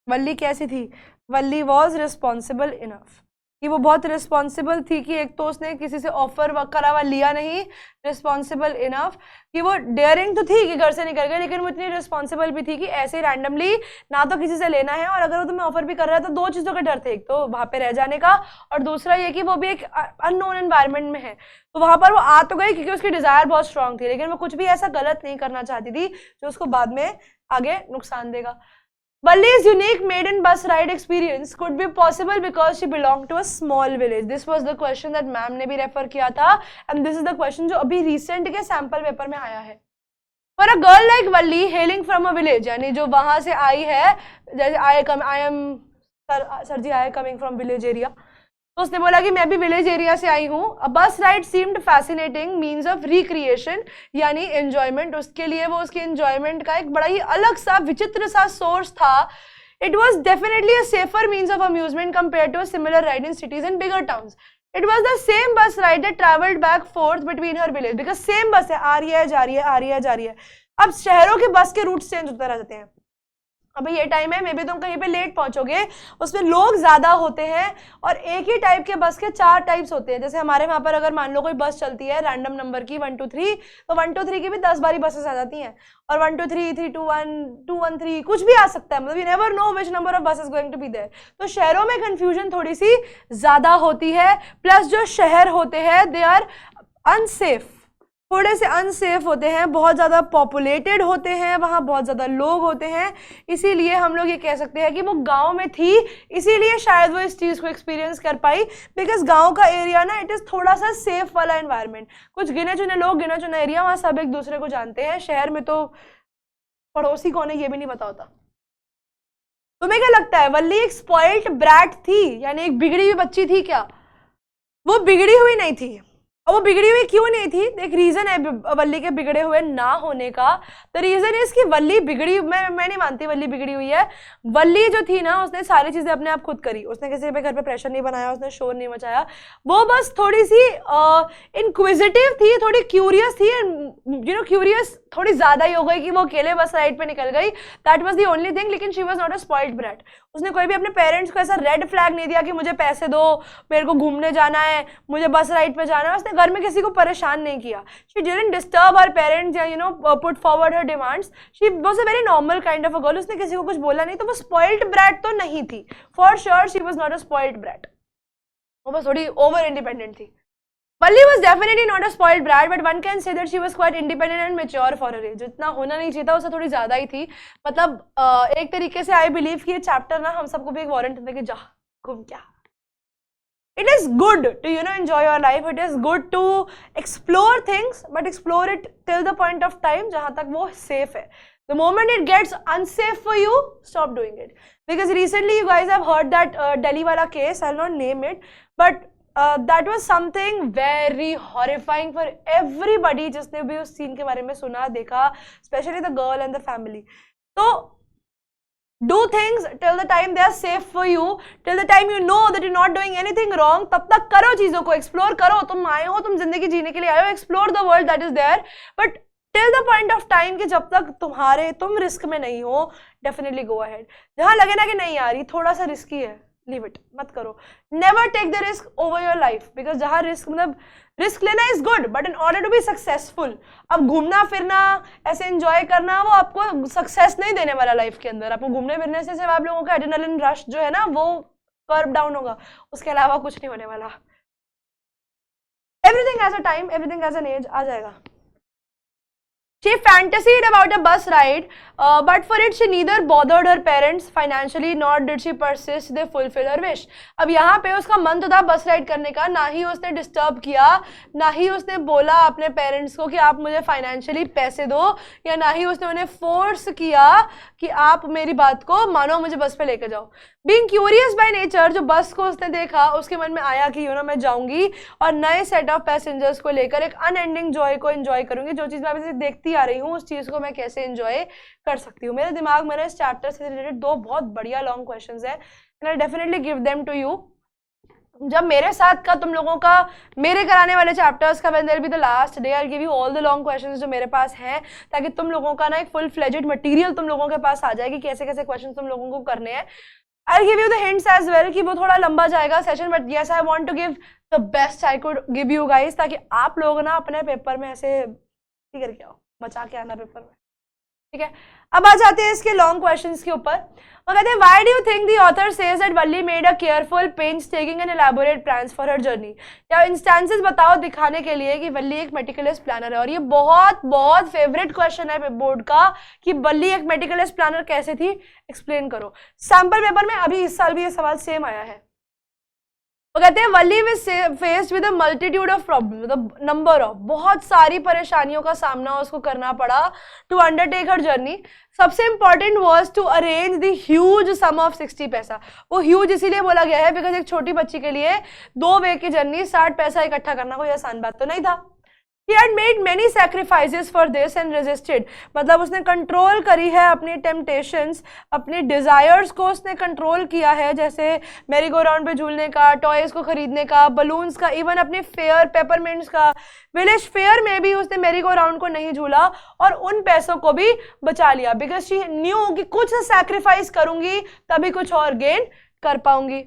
Speaker 1: वल्ली कैसी थी? वल्ली वॉज रिस्पॉन्सिबल इनफ, कि वो बहुत रिस्पॉन्सिबल थी, कि एक तो उसने किसी से ऑफर करा हुआ लिया नहीं, रिस्पॉन्सिबल इनफ कि वो डेयरिंग तो थी कि घर से निकल गई, लेकिन वो इतनी रिस्पॉन्सिबल भी थी कि ऐसे रैंडमली ना तो किसी से लेना है, और अगर वो तुम्हें ऑफर भी कर रहा है तो दो चीज़ों का डर थे, एक तो वहाँ पे रह जाने का और दूसरा ये कि वो भी एक अननोन एनवायरनमेंट में है. तो वहाँ पर वो आ तो गई क्योंकि उसकी डिज़ायर बहुत स्ट्रांग थी, लेकिन वो कुछ भी ऐसा गलत नहीं करना चाहती थी जो उसको बाद में आगे नुकसान देगा. Valli's unique maiden bus ride experience could be possible because she belonged to a small village. This was the question that ma'am ने भी रेफर किया था, and this is the question जो अभी रिसेंट के सैंपल पेपर में आया है. For a girl like Valli hailing from a village, यानी जो वहां से आई है, जैसे I am sir ji I am coming from village area, तो उसने बोला कि मैं भी विलेज एरिया से आई हूँ. अ बस ride seemed fascinating means of recreation, यानी एंजॉयमेंट. उसके लिए वो उसके एंजॉयमेंट का एक बड़ा ही अलग सा विचित्र सा सोर्स था. It was definitely a safer means of amusement compare to a similar ride in cities and bigger towns. It was the same bus ride that travelled back forth between her village, because same bus है, आ रही है जा रही है, आ रही है जा रही है. अब शहरों के बस के रूट चेंज होते रहते हैं. अभी ये टाइम है, मे बी तुम कहीं पे लेट पहुंचोगे, उसमें लोग ज्यादा होते हैं और एक ही टाइप के बस के 4 टाइप्स होते हैं. जैसे हमारे वहां पर अगर मान लो कोई बस चलती है रैंडम नंबर की 1 2 3, तो 1 2 3 की भी 10 बारी बसेस आ जाती हैं, और 1 2 3 3 2 1 2 1 3 कुछ भी आ सकता है, मतलब you never know which number of buses going to be there. तो शहरों में कंफ्यूजन थोड़ी सी ज्यादा होती है. प्लस जो शहर होते हैं दे आर अनसेफ, थोड़े से अनसेफ होते हैं, बहुत ज़्यादा पॉपुलेटेड होते हैं, वहाँ बहुत ज़्यादा लोग होते हैं, इसीलिए हम लोग ये कह सकते हैं कि वो गांव में थी, इसीलिए शायद वो इस चीज़ को एक्सपीरियंस कर पाई। बिकॉज गांव का एरिया ना इट इज़ थोड़ा सा सेफ वाला एनवायरनमेंट, कुछ गिने चुने लोग, गिना चुना एरिया, वहाँ सब एक दूसरे को जानते हैं। शहर में तो पड़ोसी कौन है ये भी नहीं पता होता। तुम्हें क्या लगता है वल्ली एक स्पॉइल्ड ब्रैट थी, यानी एक बिगड़ी हुई बच्ची थी क्या? वो बिगड़ी हुई नहीं थी। और वो बिगड़ी हुई क्यों नहीं थी? एक रीजन है वल्ली के बिगड़े हुए ना होने का। द रीजन इज कि वल्ली बिगड़ी, मैं नहीं मानती वल्ली बिगड़ी हुई है। वल्ली जो थी ना, उसने सारी चीजें अपने आप खुद करी, उसने किसी पे घर पे प्रेशर नहीं बनाया, उसने शोर नहीं मचाया। वो बस थोड़ी सी इनक्विजिटिव थी, थोड़ी क्यूरियस थी, क्यूरियस थोड़ी ज्यादा ही हो गई कि वो अकेले बस राइड पे निकल गई। That was the only thing. लेकिन she was not a spoiled brat. उसने कोई भी अपने पेरेंट्स को ऐसा रेड फ्लैग नहीं दिया कि मुझे पैसे दो, मेरे को घूमने जाना है, मुझे बस राइड पे जाना है। उसने घर में किसी को परेशान नहीं किया। She didn't disturb her parents या put forward her demands. She was a very normal kind of a girl. उसने किसी को कुछ बोला नहीं, तो वो स्पॉइल्ड ब्रैट तो नहीं थी। For sure she was not a spoiled brat. वो बस थोड़ी ओवर इंडिपेंडेंट थी। Valli was definitely not a spoiled brat, but one can say that she was quite independent and mature for her age. जितना होना नहीं चाहिए था उससे थोड़ी ज्यादा ही थी। मतलब एक तरीके से आई बिलीव कि ये चैप्टर ना हम सबको भी एक वारंट दे कि जा घूम क्या। It is good to enjoy your life. It is good to explore things, but explore it till the point of time जहाँ तक वो safe है. The moment it gets unsafe for you, stop doing it. Because recently you guys have heard that Delhi wala case. I'll not name it, but that was something very horrifying for everybody जिसने भी उस scene के बारे में सुना देखा, especially the girl and the family. So do things till the time they are safe for you, till the time you know that you're not doing anything wrong. तब तक करो चीजों को, explore करो। तुम आए हो, तुम जिंदगी जीने के लिए आए हो, explore the world that is there, but till the point of time कि जब तक तुम रिस्क में नहीं हो, definitely go ahead. जहाँ लगे ना कि नहीं यार ये थोड़ा सा रिस्की है, लीव इट, मत करो। Never take the risk over your life, because जहां रिस्क लेना is good, but in order to be successful, अब घूमना फिरना ऐसे एंजॉय करना वो आपको सक्सेस नहीं देने वाला लाइफ के अंदर। आपको घूमने फिरने से सिर्फ आप लोगों का एड्रेनलिन रश जो है ना वो कर्व डाउन होगा, उसके अलावा कुछ नहीं होने वाला। Everything has a time, everything has an age, आ जाएगा। She fantasied about a bus ride, but for it she neither bothered her parents financially nor did she persist they fulfill her wish. अब यहाँ पे उसका मन तो था बस राइड करने का, ना ही उसने डिस्टर्ब किया, ना ही उसने बोला अपने पेरेंट्स को कि आप मुझे फाइनेंशियली पैसे दो, या ना ही उसने उन्हें फोर्स किया कि आप मेरी बात को मानो, मुझे बस पे लेकर जाओ। बीइंग क्यूरियस बाय नेचर, जो बस को उसने देखा उसके मन में आया कि मैं जाऊंगी और नए सेट ऑफ पैसेंजर्स को लेकर एक अनएंडिंग जॉय को एंजॉय करूंगी। जो चीज मैं अभी देखती आ रही हूँ उस चीज को मैं कैसे एंजॉय कर सकती हूँ। मेरे दिमाग में इस चैप्टर से रिलेटेड दो बहुत बढ़िया लॉन्ग क्वेश्चंस है, and I definitely give them to you. जब मेरे साथ का तुम लोगों का मेरे कराने वाले चैप्टर्स का when there will be the last day, I give you all the long questions जो मेरे पास हैं, ताकि तुम लोगों का ना एक फुल फ्लेजेड मटेरियल तुम लोगों के पास आ जाए कि कैसे कैसे क्वेश्चन तुम लोगों को करने हैं। I'll give you the hints as well कि वो थोड़ा लंबा जाएगा session, but yes I want to give the best I could give you guys, ताकि आप लोग ना अपने पेपर में ऐसे करके आओ, बचा के आना पेपर में, ठीक है। अब आ जाते हैं इसके लॉन्ग क्वेश्चंस के ऊपर। वो कहते हैं why do you think the author says that Valli made a careful painstaking and elaborate plans for her journey. या इंस्टेंसेस बताओ दिखाने के लिए कि वल्ली एक मेटिकुलस प्लानर है। और ये बहुत बहुत फेवरेट क्वेश्चन है बोर्ड का कि वल्ली एक मेटिकुलस प्लानर कैसे थी, एक्सप्लेन करो। सैंपल पेपर में अभी इस साल भी ये सवाल सेम आया है। वो कहते हैं Valli was faced with a multitude of problems, मतलब नंबर ऑफ, बहुत सारी परेशानियों का सामना उसको करना पड़ा टू अंडरटेक हर जर्नी। सबसे important was to arrange the huge sum of 60 पैसा। वो ह्यूज इसीलिए बोला गया है बिकॉज एक छोटी बच्ची के लिए 2 वे की जर्नी 60 पैसा इकट्ठा करना कोई आसान बात तो नहीं था। He had made many sacrifices for this and resisted, मतलब उसने कंट्रोल करी है अपनी टेम्पटेशंस, अपने डिजायर्स को उसने कंट्रोल किया है, जैसे मेरी गो राउंड पे झूलने का, टॉयज को खरीदने का, बलून्स का, इवन अपने फेयर पेपरमिंट्स का। विलेज फेयर में भी उसने मेरी गो राउंड को नहीं झूला और उन पैसों को भी बचा लिया, बिकॉज शी न्यू कि कुछ सैक्रिफाइस करूंगी तभी कुछ और गेन कर पाऊंगी।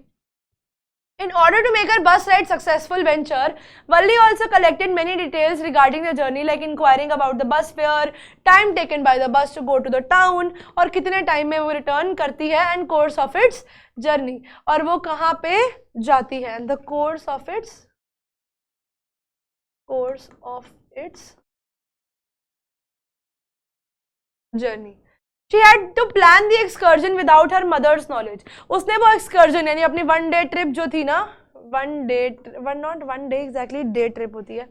Speaker 1: In order to make her bus ride successful venture, Valli also collected many details regarding the journey, like inquiring about the bus fare, time taken by the bus to go to the town, और कितने time में वो return करती है, and course of its journey, और वो कहाँ पे जाती है, and the course of its journey. She had to plan the excursion without her mother's knowledge. उसने वो excursion यानी अपनी वन डे ट्रिप जो थी ना, not one day exactly, day trip होती है,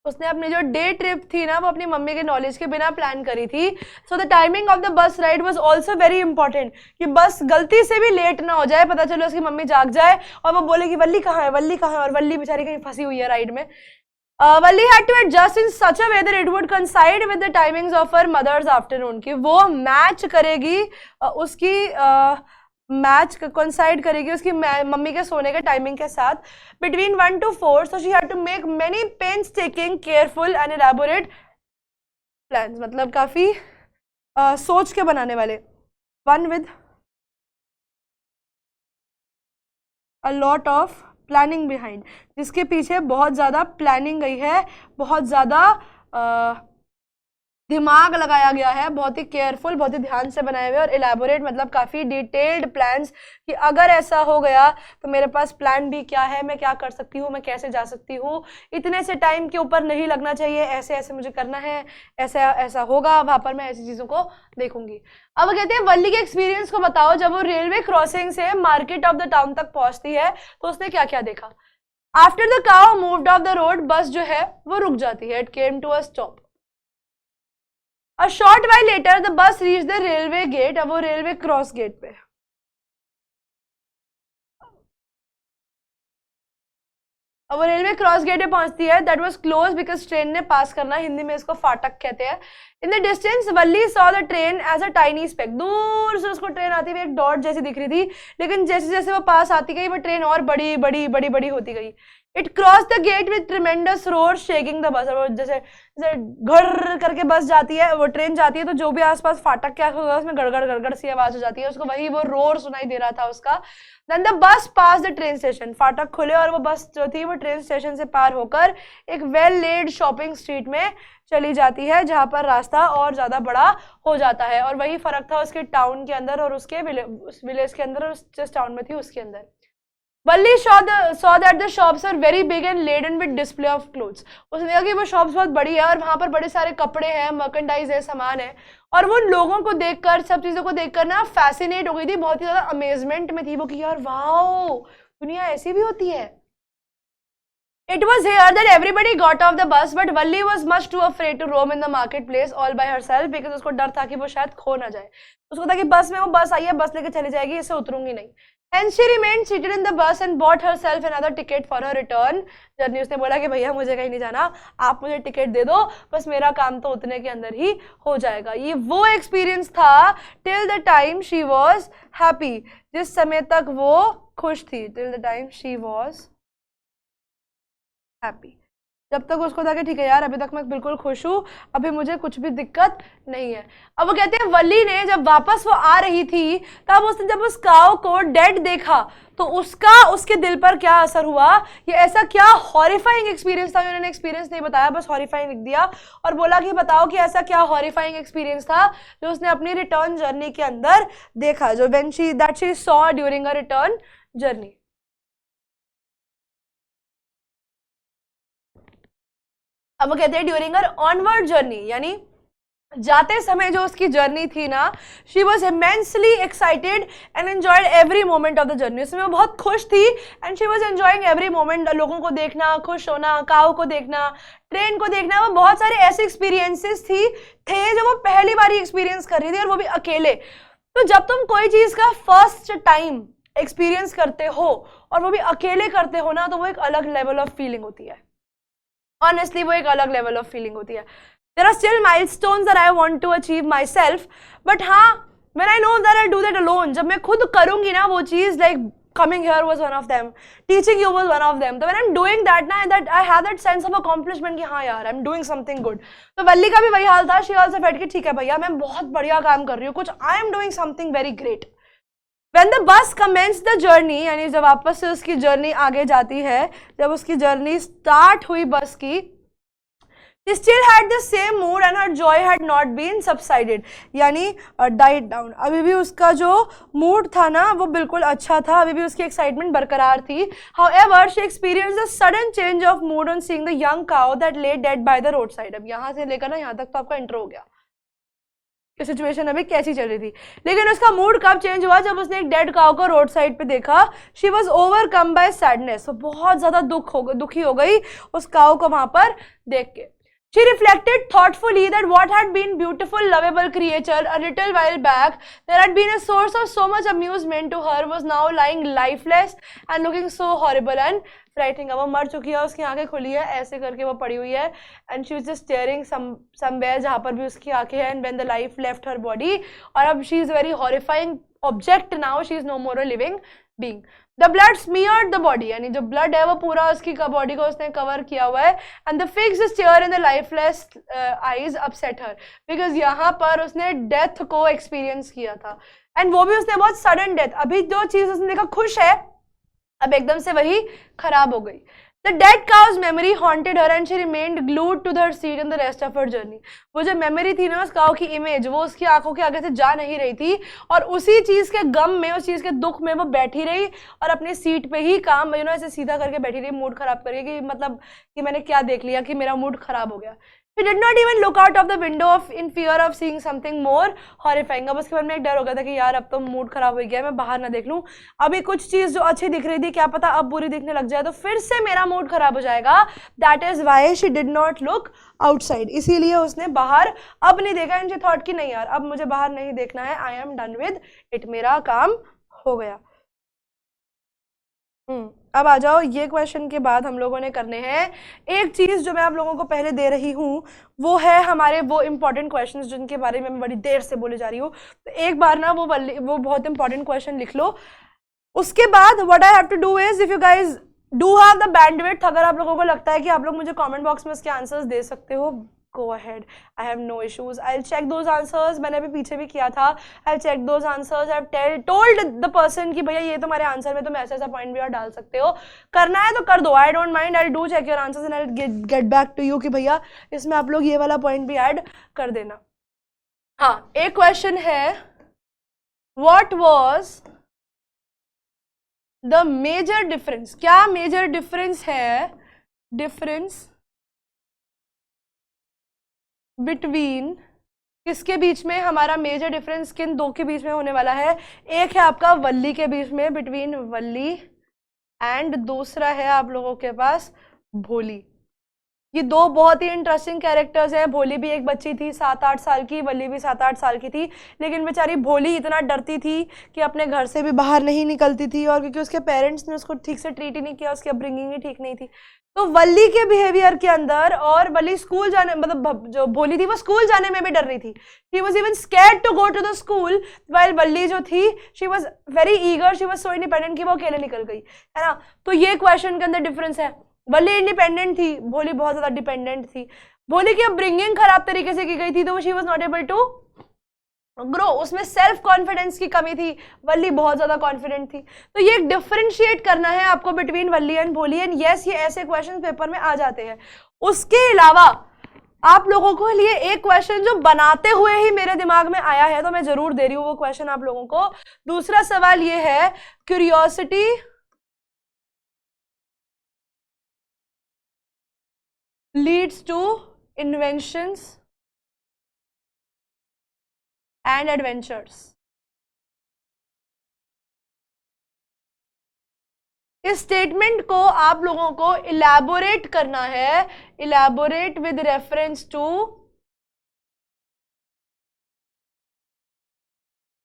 Speaker 1: उसने अपनी जो डे ट्रिप थी ना वो अपनी मम्मी के नॉलेज के बिना प्लान करी थी। So the timing of the बस ride was also very important, कि बस गलती से भी लेट ना हो जाए, पता चले उसकी मम्मी जाग जाए और वो बोले कि वल्ली कहाँ है, वल्ली कहाँ है, और वल्ली बेचारी कहीं फंसी हुई है राइड में। Valli had to adjust in such a way that it would coincide with the timings of her mother's afternoon, कि वो मैच करेगी उसकी मैच coincide करेगी उसकी मम्मी के सोने के टाइमिंग के साथ, between 1 to 4, so she had to make many painstaking, careful and elaborate plans, मतलब काफी सोच के बनाने वाले, one with a lot of planning behind, जिसके पीछे बहुत ज़्यादा प्लानिंग गई है, बहुत ज़्यादा दिमाग लगाया गया है, बहुत ही केयरफुल, बहुत ही ध्यान से बनाए हुए, और इलेबोरेट मतलब काफ़ी डिटेल्ड प्लान्स, कि अगर ऐसा हो गया तो मेरे पास प्लान भी क्या है, मैं क्या कर सकती हूँ, मैं कैसे जा सकती हूँ, इतने से टाइम के ऊपर नहीं लगना चाहिए, ऐसे ऐसे मुझे करना है, ऐसा ऐसा होगा, वहाँ पर मैं ऐसी चीज़ों को देखूंगी। अब कहते हैं वल्ली के एक्सपीरियंस को बताओ, जब वो रेलवे क्रॉसिंग से मार्केट ऑफ द टाउन तक पहुँचती है तो उसने क्या क्या देखा। After the cow moved off the road, bus जो है वो रुक जाती है, it came to a stop. A short while later, the bus reached the railway gate. अब वो रेलवे क्रॉस गेट पे, अब वो रेलवे क्रॉस गेट पे पहुंचती है। That was close because train ने पास करना, हिंदी में इसको फाटक कहते हैं। In the distance Valli saw the train as a tiny speck, दूर से उसको ट्रेन आती हुई एक डॉट जैसी दिख रही थी, लेकिन जैसे जैसे वो पास आती गई वो ट्रेन और बड़ी बड़ी बड़ी बड़ी होती गई। It cross the gate with tremendous roar shaking the bus, और जैसे जैसे घर करके बस जाती है, वो ट्रेन जाती है तो जो भी आसपास फाटक क्या होगा उसमें गड़गड़ गड़गड़ सी आवाज हो जाती है, उसको वही वो रोर सुनाई दे रहा था उसका। Then the bus pass the train station, फाटक खुले और वो बस जो थी वो ट्रेन स्टेशन से पार होकर एक वेल लेड शॉपिंग स्ट्रीट में चली जाती है, जहां पर रास्ता और ज्यादा बड़ा हो जाता है। और वही फर्क था उसके टाउन के अंदर और उसके विलेज के अंदर, और जिस टाउन में थी उसके अंदर। Valli saw that the shops are very big and laden with display of clothes. उसने देखा कि वो शॉप्स बहुत बड़ी है और वहां पर बड़े सारे कपड़े हैं, मर्केंडाइज है, सामान है, और वो लोगों को देखकर, सब चीजों को देखकर ना फैसिनेट हो गई थी, बहुत ही ज्यादा अमेजमेंट में थी वो, कि यार वाओ, दुनिया ऐसी भी होती है। It was here that everybody got off the bus, but Valli was much too afraid to roam in the marketplace all by herself, because उसको डर था कि वो शायद खो ना जाए। उसको था कि बस में, वो बस आई है, बस लेके चली जाएगी, इससे उतरूंगी नहीं। And she remained seated in the bus and bought herself another ticket for her return journey. उसने बोला कि भैया मुझे कहीं नहीं जाना, आप मुझे टिकट दे दो, बस मेरा काम तो उतने के अंदर ही हो जाएगा। ये वो एक्सपीरियंस था till the time she was happy, जिस समय तक वो खुश थी, till the time she was happy, जब तक उसको था कि ठीक है यार, अभी तक मैं बिल्कुल खुश हूँ, अभी मुझे कुछ भी दिक्कत नहीं है। अब वो कहते हैं वल्ली ने जब वापस वो आ रही थी, तब उसने जब उस काऊ को डेड देखा तो उसका उसके दिल पर क्या असर हुआ, ये ऐसा क्या हॉरिफाइंग एक्सपीरियंस था। उन्होंने एक्सपीरियंस नहीं बताया, बस हॉरिफाइंग लिख दिया और बोला कि बताओ कि ऐसा क्या हॉरिफाइंग एक्सपीरियंस था जो उसने अपनी रिटर्न जर्नी के अंदर देखा, जो when she saw during a return journey. अब वो कहते हैं ड्यूरिंग हर ऑनवर्ड जर्नी, यानी जाते समय जो उसकी जर्नी थी ना, she was immensely excited and enjoyed every moment of the journey. उसमें वो बहुत खुश थी and she was enjoying every moment, लोगों को देखना, खुश होना, काऊ को देखना, ट्रेन को देखना, वो बहुत सारे ऐसे एक्सपीरियंसेस थे जो वो पहली बार एक्सपीरियंस कर रही थी, और वो भी अकेले। तो जब तुम कोई चीज का फर्स्ट टाइम एक्सपीरियंस करते हो और वो भी अकेले करते हो ना, तो वो एक अलग लेवल ऑफ फीलिंग होती है। ऑनेस्टली वो एक अलग लेवल ऑफ फीलिंग होती है। There are still milestones that I want to achieve myself, but हाँ, when I know that I'll do that alone, जब मैं खुद करूंगी ना वो चीज, like coming here was one of them, teaching you was one of them, तो when I'm doing that ना, that I have that sense of accomplishment कि हाँ यार, I'm doing something good। तो वल्ली का भी वही हाल था, she also felt कि ठीक है भैया, मैं बहुत बढ़िया काम कर रही हूँ, कुछ I am doing something very great। When the bus commenced the journey, यानी जब वापस से उसकी जर्नी आगे जाती है, जब उसकी जर्नी स्टार्ट हुई बस की, she still had the same mood and her joy had not been subsided, यानी died down। अभी भी उसका जो मूड था ना वो बिल्कुल अच्छा था, अभी भी उसकी एक्साइटमेंट बरकरार थी। However, she experienced a sudden change of mood on seeing the young cow that lay dead by the roadside। अब यहाँ से लेकर ना यहाँ तक तो आपका इंट्रो हो गया। कि सिचुएशन अभी कैसी चल रही थी। लेकिन उसका मूड कब चेंज हुआ, जब उसने एक डेड काउ को रोड साइड पे देखा। She was overcome bye sadness, तो बहुत ज्यादा दुखी हो गई उस काउ को वहां पर देख के। She reflected thoughtfully that what had been beautiful, lovable creature a little while back, that had been a source of so much amusement to her, was now lying lifeless and looking so horrible and frightening. अब वो मर चुकी है, उसकी आंखें खुली है, ऐसे करके वो पड़ी हुई है, and she was just staring somewhere जहाँ पर भी उसकी आंखें हैं, and when the life left her body, और अब she is very horrifying object now, she is no more a living being. The blood smeared the body, यानी जो blood है वो पूरा उसकी बॉडी को उसने कवर किया हुआ है, and the fixed stare in the lifeless eyes upset her, because यहाँ पर उसने डेथ को एक्सपीरियंस किया था, and वो भी उसने बहुत सडन डेथ। अभी जो चीज उसने देखा खुश है, अब एकदम से वही खराब हो गई। The dead cow's memory haunted her and she remained glued to her seat in the rest of her journey. वो जो मेमोरी थी ना उस काऊ की इमेज, वो उसकी आंखों के आगे से जा नहीं रही थी, और उसी चीज के गम में, उस चीज के दुख में वो बैठी रही और अपनी सीट पे ही काम ऐसे सीधा करके बैठी रही, मूड खराब करके, कि मतलब कि मैंने क्या देख लिया कि मेरा मूड खराब हो गया। She did not even look out of the window in fear of seeing something more horrifying. अब उसके मन में एक डर हो गया था कि यार अब तो मूड खराब हो गया, मैं बाहर ना देख लूं, अभी कुछ चीज जो अच्छी दिख रही थी क्या पता अब बुरी दिखने लग जाए तो फिर से मेरा मूड खराब हो जाएगा। That is why she did not look outside. इसीलिए उसने बाहर अब नहीं देखा, and she thought कि नहीं यार अब मुझे बाहर नहीं देखना है, I am done with it, मेरा काम हो गया। अब आ जाओ, ये क्वेश्चन के बाद हम लोगों ने करने हैं एक चीज जो मैं आप लोगों को पहले दे रही हूँ, वो है हमारे वो इंपॉर्टेंट क्वेश्चंस जिनके बारे में मैं बड़ी देर से बोले जा रही हूँ। तो एक बार ना वो बहुत इंपॉर्टेंट क्वेश्चन लिख लो। उसके बाद what I have to do is, if you guys do have the bandwidth, अगर आप लोगों को लगता है कि आप लोग मुझे कमेंट बॉक्स में उसके आंसर्स दे सकते हो, go ahead, I have no issues, I'll check those answers। मैंने अभी पीछे भी किया था, I'll check those answers, I've told the person कि भैया ये तुम्हारे आंसर में तुम ऐसा ऐसा पॉइंट भी और डाल सकते हो, करना है तो कर दो, I don't mind, I'll do check your answers and I'll get back to you कि भैया इसमें आप लोग ये वाला पॉइंट भी ऐड कर देना। हाँ, एक क्वेश्चन है, what was the major difference, क्या मेजर डिफरेंस है, डिफरेंस बिटवीन, किसके बीच में, हमारा मेजर डिफरेंस किन दो के बीच में होने वाला है। एक है आपका वल्ली के बीच में, बिटवीन वल्ली, एंड दूसरा है आप लोगों के पास भोली। ये दो बहुत ही इंटरेस्टिंग कैरेक्टर्स हैं। भोली भी एक बच्ची थी 7-8 साल की, वल्ली भी 7-8 साल की थी, लेकिन बेचारी भोली इतना डरती थी कि अपने घर से भी बाहर नहीं निकलती थी, और क्योंकि उसके पेरेंट्स ने उसको ठीक से ट्रीट ही नहीं किया, उसकी अपब्रिंगिंग ही ठीक नहीं थी, तो वल्ली के बिहेवियर के अंदर, और वल्ली स्कूल जाने, मतलब जो भोली थी वो स्कूल जाने में भी डर रही थी, she was even scared to go to the school, while Valli जो थी she was very eager, she was so independent कि वो अकेले निकल गई, है ना। तो ये क्वेश्चन के अंदर डिफरेंस है, वल्ली इंडिपेंडेंट थी, भोली बहुत ज्यादा डिपेंडेंट थी। भोली की अपब्रिंगिंग खराब तरीके से की गई थी, तो she was not able to grow, उसमें सेल्फ कॉन्फिडेंस की कमी थी, वल्ली बहुत ज्यादा कॉन्फिडेंट थी। तो ये डिफरेंशिएट करना है आपको बिटवीन वल्ली एंड भोली, एंड यस ये ऐसे क्वेश्चन पेपर में आ जाते हैं। उसके अलावा आप लोगों को लिए एक क्वेश्चन जो बनाते हुए ही मेरे दिमाग में आया है, तो मैं जरूर दे रही हूँ वो क्वेश्चन आप लोगों को। दूसरा सवाल ये है, curiosity leads to inventions and adventures. इस स्टेटमेंट को आप लोगों को इलैबोरेट करना है, इलैबोरेट विद रेफरेंस टू,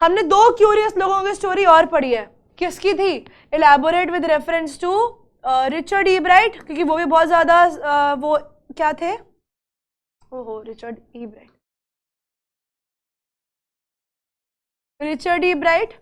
Speaker 1: हमने दो क्यूरियस लोगों की स्टोरी और पढ़ी है, किसकी थी, elaborate with reference to Richard E Bright, क्योंकि वो भी बहुत ज्यादा वो क्या थे, ओहो Richard E Bright, Richard E Bright.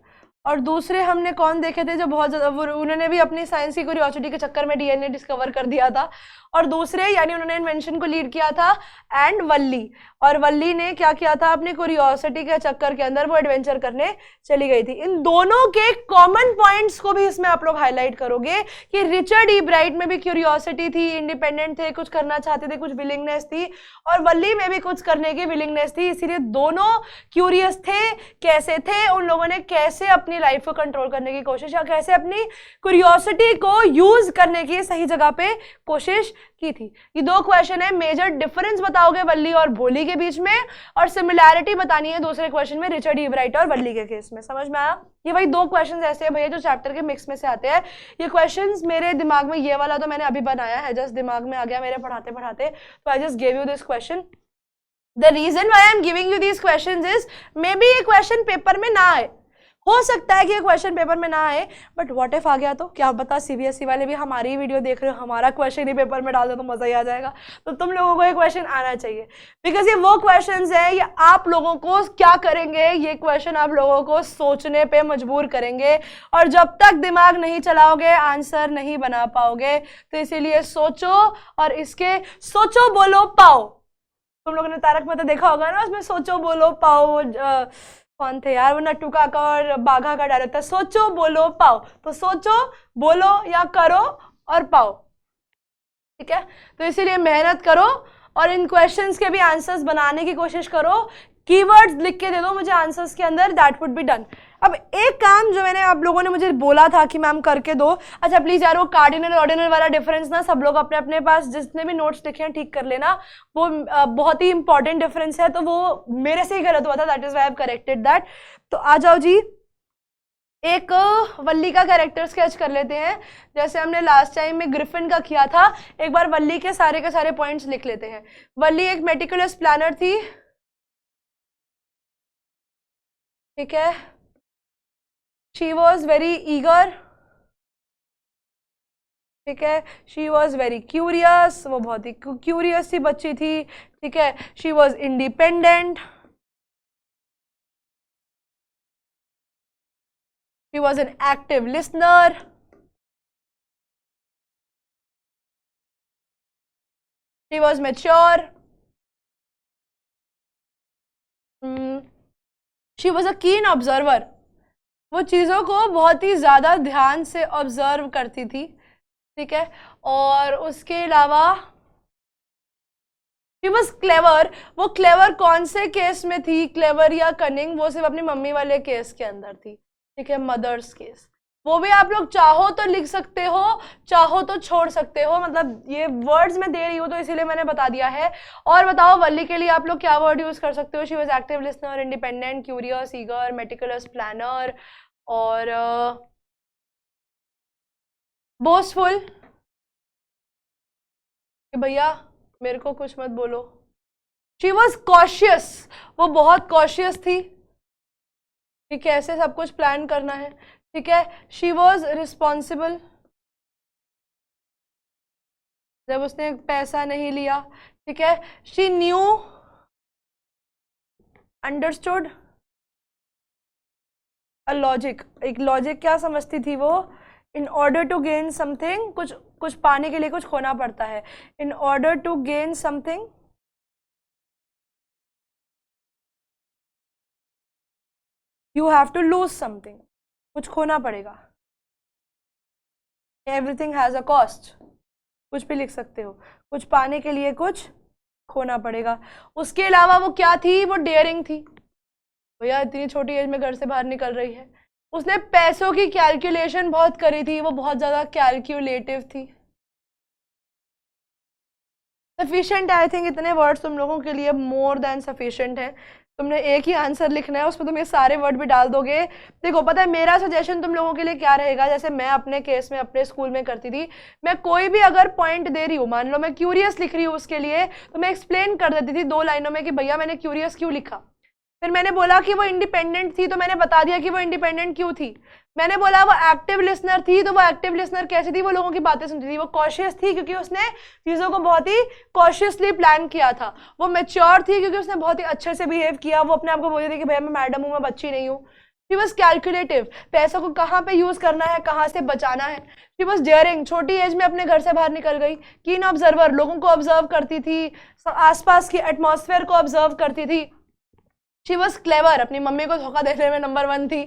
Speaker 1: और दूसरे हमने कौन देखे थे जो बहुत ज्यादा, उन्होंने भी अपनी साइंस की क्यूरियोसिटी के चक्कर में डीएनए डिस्कवर कर दिया था, और दूसरे यानी उन्होंने इन्वेंशन को लीड किया था, एंड वल्ली, और वल्ली ने क्या किया था, अपनी क्यूरियोसिटी के चक्कर के अंदर वो एडवेंचर करने चली गई थी। इन दोनों के कॉमन पॉइंट्स को भी इसमें आप लोग हाईलाइट करोगे कि रिचर्ड ई ब्राइट में भी क्यूरियोसिटी थी, इंडिपेंडेंट थे, कुछ करना चाहते थे, कुछ विलिंगनेस थी, और वल्ली में भी कुछ करने की विलिंगनेस थी, इसीलिए दोनों क्यूरियस थे। कैसे थे, उन लोगों ने कैसे अपनी अपनी लाइफ को कंट्रोल करने की कोशिश, या कैसे अपनी क्यूरियोसिटी को यूज करने की सही जगह पे कोशिश की थी। ये 2 क्वेश्चन है। मेजर डिफरेंस बताओगे वल्ली और भोली के बीच में, और सिमिलैरिटी बतानी है दूसरे क्वेश्चन में रिचर्ड ईवराइट और वल्ली के केस में। समझ में आया? ये भाई 2 क्वेश्चन ऐसे हैं भैया जो चैप्टर के मिक्स में से आते हैं। ये क्वेश्चंस मेरे दिमाग में, ये वाला तो मैंने अभी बनाया है, जस्ट दिमाग में आ गया मेरे पढ़ाते पढ़ाते, तो I just give you this question. The reason why I am giving you this questions is, maybe ये क्वेश्चन पेपर में ना आए, हो सकता है कि ये क्वेश्चन पेपर में ना आए, बट व्हाट इफ आ गया तो क्या पता सीबीएसई वाले भी हमारी ही वीडियो देख रहे हो, हमारा क्वेश्चन ही पेपर में डाल दो तो मजा ही आ जाएगा। तो तुम लोगों को ये क्वेश्चन आना चाहिए, बिकॉज ये वो क्वेश्चंस है, ये आप लोगों को क्या करेंगे, ये क्वेश्चन आप लोगों को सोचने पे मजबूर करेंगे, और जब तक दिमाग नहीं चलाओगे आंसर नहीं बना पाओगे। तो इसीलिए सोचो, और इसके सोचो बोलो पाओ, तुम लोगों ने तारक मेहता देखा होगा ना, उसमें सोचो बोलो पाओ, कौन थे यार वो, नट्टू काका और बाघा का डायलॉग था, सोचो बोलो पाओ। तो सोचो, बोलो या करो और पाओ, ठीक है? तो इसीलिए मेहनत करो और इन क्वेश्चंस के भी आंसर्स बनाने की कोशिश करो। कीवर्ड्स लिख के दे दो मुझे आंसर्स के अंदर, दैट वुड बी डन। अब एक काम जो मैंने आप लोगों ने मुझे बोला था कि मैम करके दो, अच्छा प्लीज यार वो कार्डिनल ऑर्डिनल वाला डिफरेंस ना सब लोग अपने अपने पास जितने भी नोट्स लिखे हैं ठीक कर लेना, वो बहुत ही इंपॉर्टेंट डिफरेंस है, तो वो मेरे से ही गलत हुआ था, that is why I have corrected that. तो आ जाओ जी, एक वल्ली का कैरेक्टर स्केच कर लेते हैं, जैसे हमने लास्ट टाइम में ग्रिफिन का किया था। एक बार वल्ली के सारे पॉइंट्स लिख लेते हैं। वल्ली एक मेटिकुलस प्लानर थी, ठीक है? शी वॉज वेरी ईगर, ठीक है? शी वॉज वेरी क्यूरियस, वो बहुत ही क्यूरियस सी बच्ची थी, ठीक है? She was independent, she was an active listener, she was mature, she was अ कीन ऑब्जर्वर, वो चीज़ों को बहुत ही ज़्यादा ध्यान से ऑब्जर्व करती थी, ठीक है? और उसके अलावा शी वॉज क्लेवर। वो क्लेवर कौन से केस में थी, क्लेवर या कनिंग, वो सिर्फ अपनी मम्मी वाले केस के अंदर थी, ठीक है? मदर्स केस, वो भी आप लोग चाहो तो लिख सकते हो, चाहो तो छोड़ सकते हो, मतलब ये वर्ड्स में दे रही हूँ तो इसीलिए मैंने बता दिया है। और बताओ वल्ली के लिए आप लोग क्या वर्ड यूज कर सकते हो? She was active listener, independent, curious, eager, meticulous planner, और बोस्टफुल, कि भैया मेरे को कुछ मत बोलो। शी वॉज कॉशियस, वो बहुत कॉशियस थी, ठीक है? ऐसे सब कुछ प्लान करना है, ठीक है? शी वॉज रिस्पॉन्सिबल, जब उसने पैसा नहीं लिया, ठीक है? She knew, understood a logic, एक लॉजिक क्या समझती थी वो? In order to gain something, कुछ पाने के लिए कुछ खोना पड़ता है। In order to gain something you have to lose something, कुछ खोना पड़ेगा। एवरीथिंग हैज अ कॉस्ट, कुछ भी लिख सकते हो, कुछ पाने के लिए कुछ खोना पड़ेगा। उसके अलावा वो क्या थी? वो डेयरिंग थी, भैया इतनी छोटी एज में घर से बाहर निकल रही है। उसने पैसों की कैलकुलेशन बहुत करी थी, वो बहुत ज्यादा कैलकुलेटिव थी। सफिशिएंट, आई थिंक इतने वर्ड्स तुम लोगों के लिए मोर देन सफिशिएंट है। तुमने एक ही आंसर लिखना है, उसमें तुम ये सारे वर्ड भी डाल दोगे। देखो पता है मेरा सजेशन तुम लोगों के लिए क्या रहेगा, जैसे मैं अपने केस में अपने स्कूल में करती थी, मैं कोई भी अगर पॉइंट दे रही हूँ, मान लो मैं क्यूरियस लिख रही हूँ उसके लिए, तो मैं एक्सप्लेन कर देती थी 2 लाइनों में कि भैया मैंने क्यूरियस क्यों लिखा। फिर मैंने बोला कि वो इंडिपेंडेंट थी, तो मैंने बता दिया कि वो इंडिपेंडेंट क्यों थी। मैंने बोला वो एक्टिव लिसनर थी, तो वो एक्टिव लिसनर कैसी थी? वो लोगों की बातें सुनती थी। वो कॉशियस थी क्योंकि उसने चीज़ों को बहुत ही कॉशियसली प्लान किया था। वो मैच्योर थी क्योंकि उसने बहुत ही अच्छे से बिहेव किया, वो अपने आप को बोलती थी कि भैया मैं मैडम हूँ, मैं बच्ची नहीं हूँ। शी वॉज कैलकुलेटिव, पैसों को कहाँ पे यूज करना है, कहाँ से बचाना है। शी वॉज डेयरिंग, छोटी एज में अपने घर से बाहर निकल गई। कीन ऑब्जर्वर, लोगों को ऑब्जर्व करती थी, आसपास की एटमॉस्फेयर को ऑब्जर्व करती थी। शी वॉज क्लेवर, अपनी मम्मी को धोखा देने में नंबर 1 थी,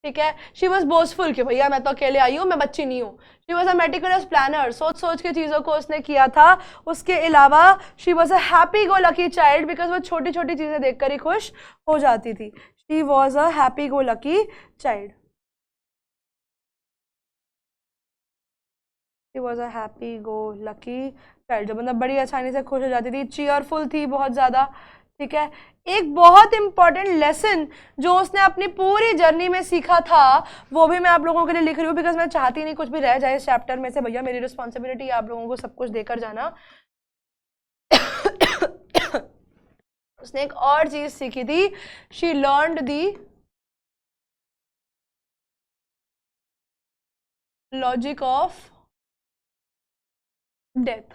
Speaker 1: ठीक है? शी वॉज बोस्टफुल कि भैया मैं तो अकेले आई हूँ, मैं बच्ची नहीं हूँ। She was a meticulous planner, सोच के चीज़ों को उसने किया था। उसके अलावा she was a happy go lucky child, because वो छोटी छोटी चीज़ें देखकर ही खुश हो जाती थी। She was a happy go lucky child. She was a happy go lucky child, जो मतलब बड़ी आसानी से खुश हो जाती थी, चीयरफुल थी बहुत ज़्यादा, ठीक है। एक बहुत इंपॉर्टेंट लेसन जो उसने अपनी पूरी जर्नी में सीखा था वो भी मैं आप लोगों के लिए लिख रही हूँ, बिकॉज मैं चाहती नहीं कुछ भी रह जाए इस चैप्टर में से, भैया मेरी रिस्पॉन्सिबिलिटी है आप लोगों को सब कुछ देकर जाना। उसने एक और चीज सीखी थी, she learned the logic of death,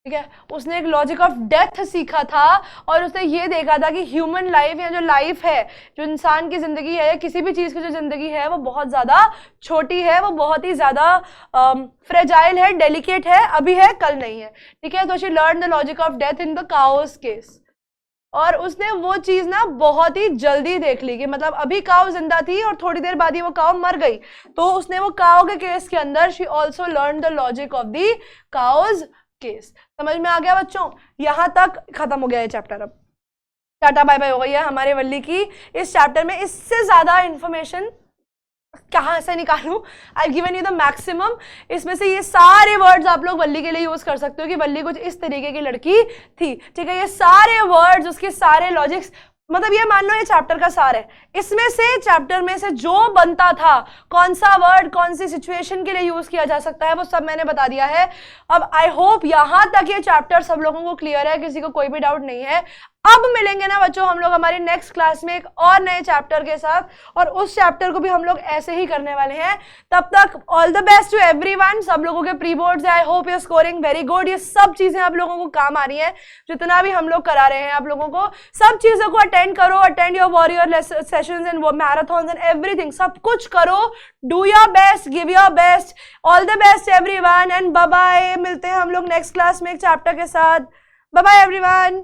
Speaker 1: ठीक है। उसने एक लॉजिक ऑफ डेथ सीखा था और उसने ये देखा था कि ह्यूमन लाइफ या जो लाइफ है, जो इंसान की जिंदगी है या किसी भी चीज की जो जिंदगी है वो बहुत ज्यादा छोटी है, वो बहुत ही ज्यादा फ्रेजाइल है, डेलिकेट है, अभी है कल नहीं है, ठीक है। तो she learn the logic of death in the cows case, और उसने वो चीज ना बहुत ही जल्दी देख ली कि मतलब अभी काउ जिंदा थी और थोड़ी देर बाद ही वो काउ मर गई, तो उसने वो काउ के केस के अंदर she also learn the logic of the cause case. समझ में आ गया बच्चों? यहां तक खत्म हो गया ये चैप्टर। अब टाटा बाय बाय हो गई है हमारे वल्ली की इस चैप्टर में। इससे ज्यादा इंफॉर्मेशन कहाँ से निकालूं? I given you the maximum. इसमें से ये सारे वर्ड्स आप लोग वल्ली के लिए यूज कर सकते हो कि वल्ली कुछ इस तरीके की लड़की थी, ठीक है। ये सारे वर्ड्स, उसके सारे लॉजिक्स, मतलब ये मान लो ये चैप्टर का सार है। इसमें से चैप्टर में से जो बनता था, कौन सा वर्ड कौन सी सिचुएशन के लिए यूज किया जा सकता है, वो सब मैंने बता दिया है। अब आई होप यहां तक ये चैप्टर सब लोगों को क्लियर है, किसी को कोई भी डाउट नहीं है। अब मिलेंगे ना बच्चों हम लोग हमारे नेक्स्ट क्लास में एक और नए चैप्टर के साथ, और उस चैप्टर को भी हम लोग ऐसे ही करने वाले हैं। तब तक all the best to everyone. सब लोगों के प्री बोर्ड्स है, I hope you scoring very good. ये सब चीजें आप लोगों को काम आ रही हैं, जितना भी हम लोग करा रहे हैं आप लोगों को, सब चीजों को अटेंड करो, attend your warrior sessions and marathons and everything, सब कुछ करो, do your best, give your best. All the best everyone and bye bye. मिलते हैं हम लोग नेक्स्ट क्लास में एक चैप्टर के साथ। Bye bye everyone.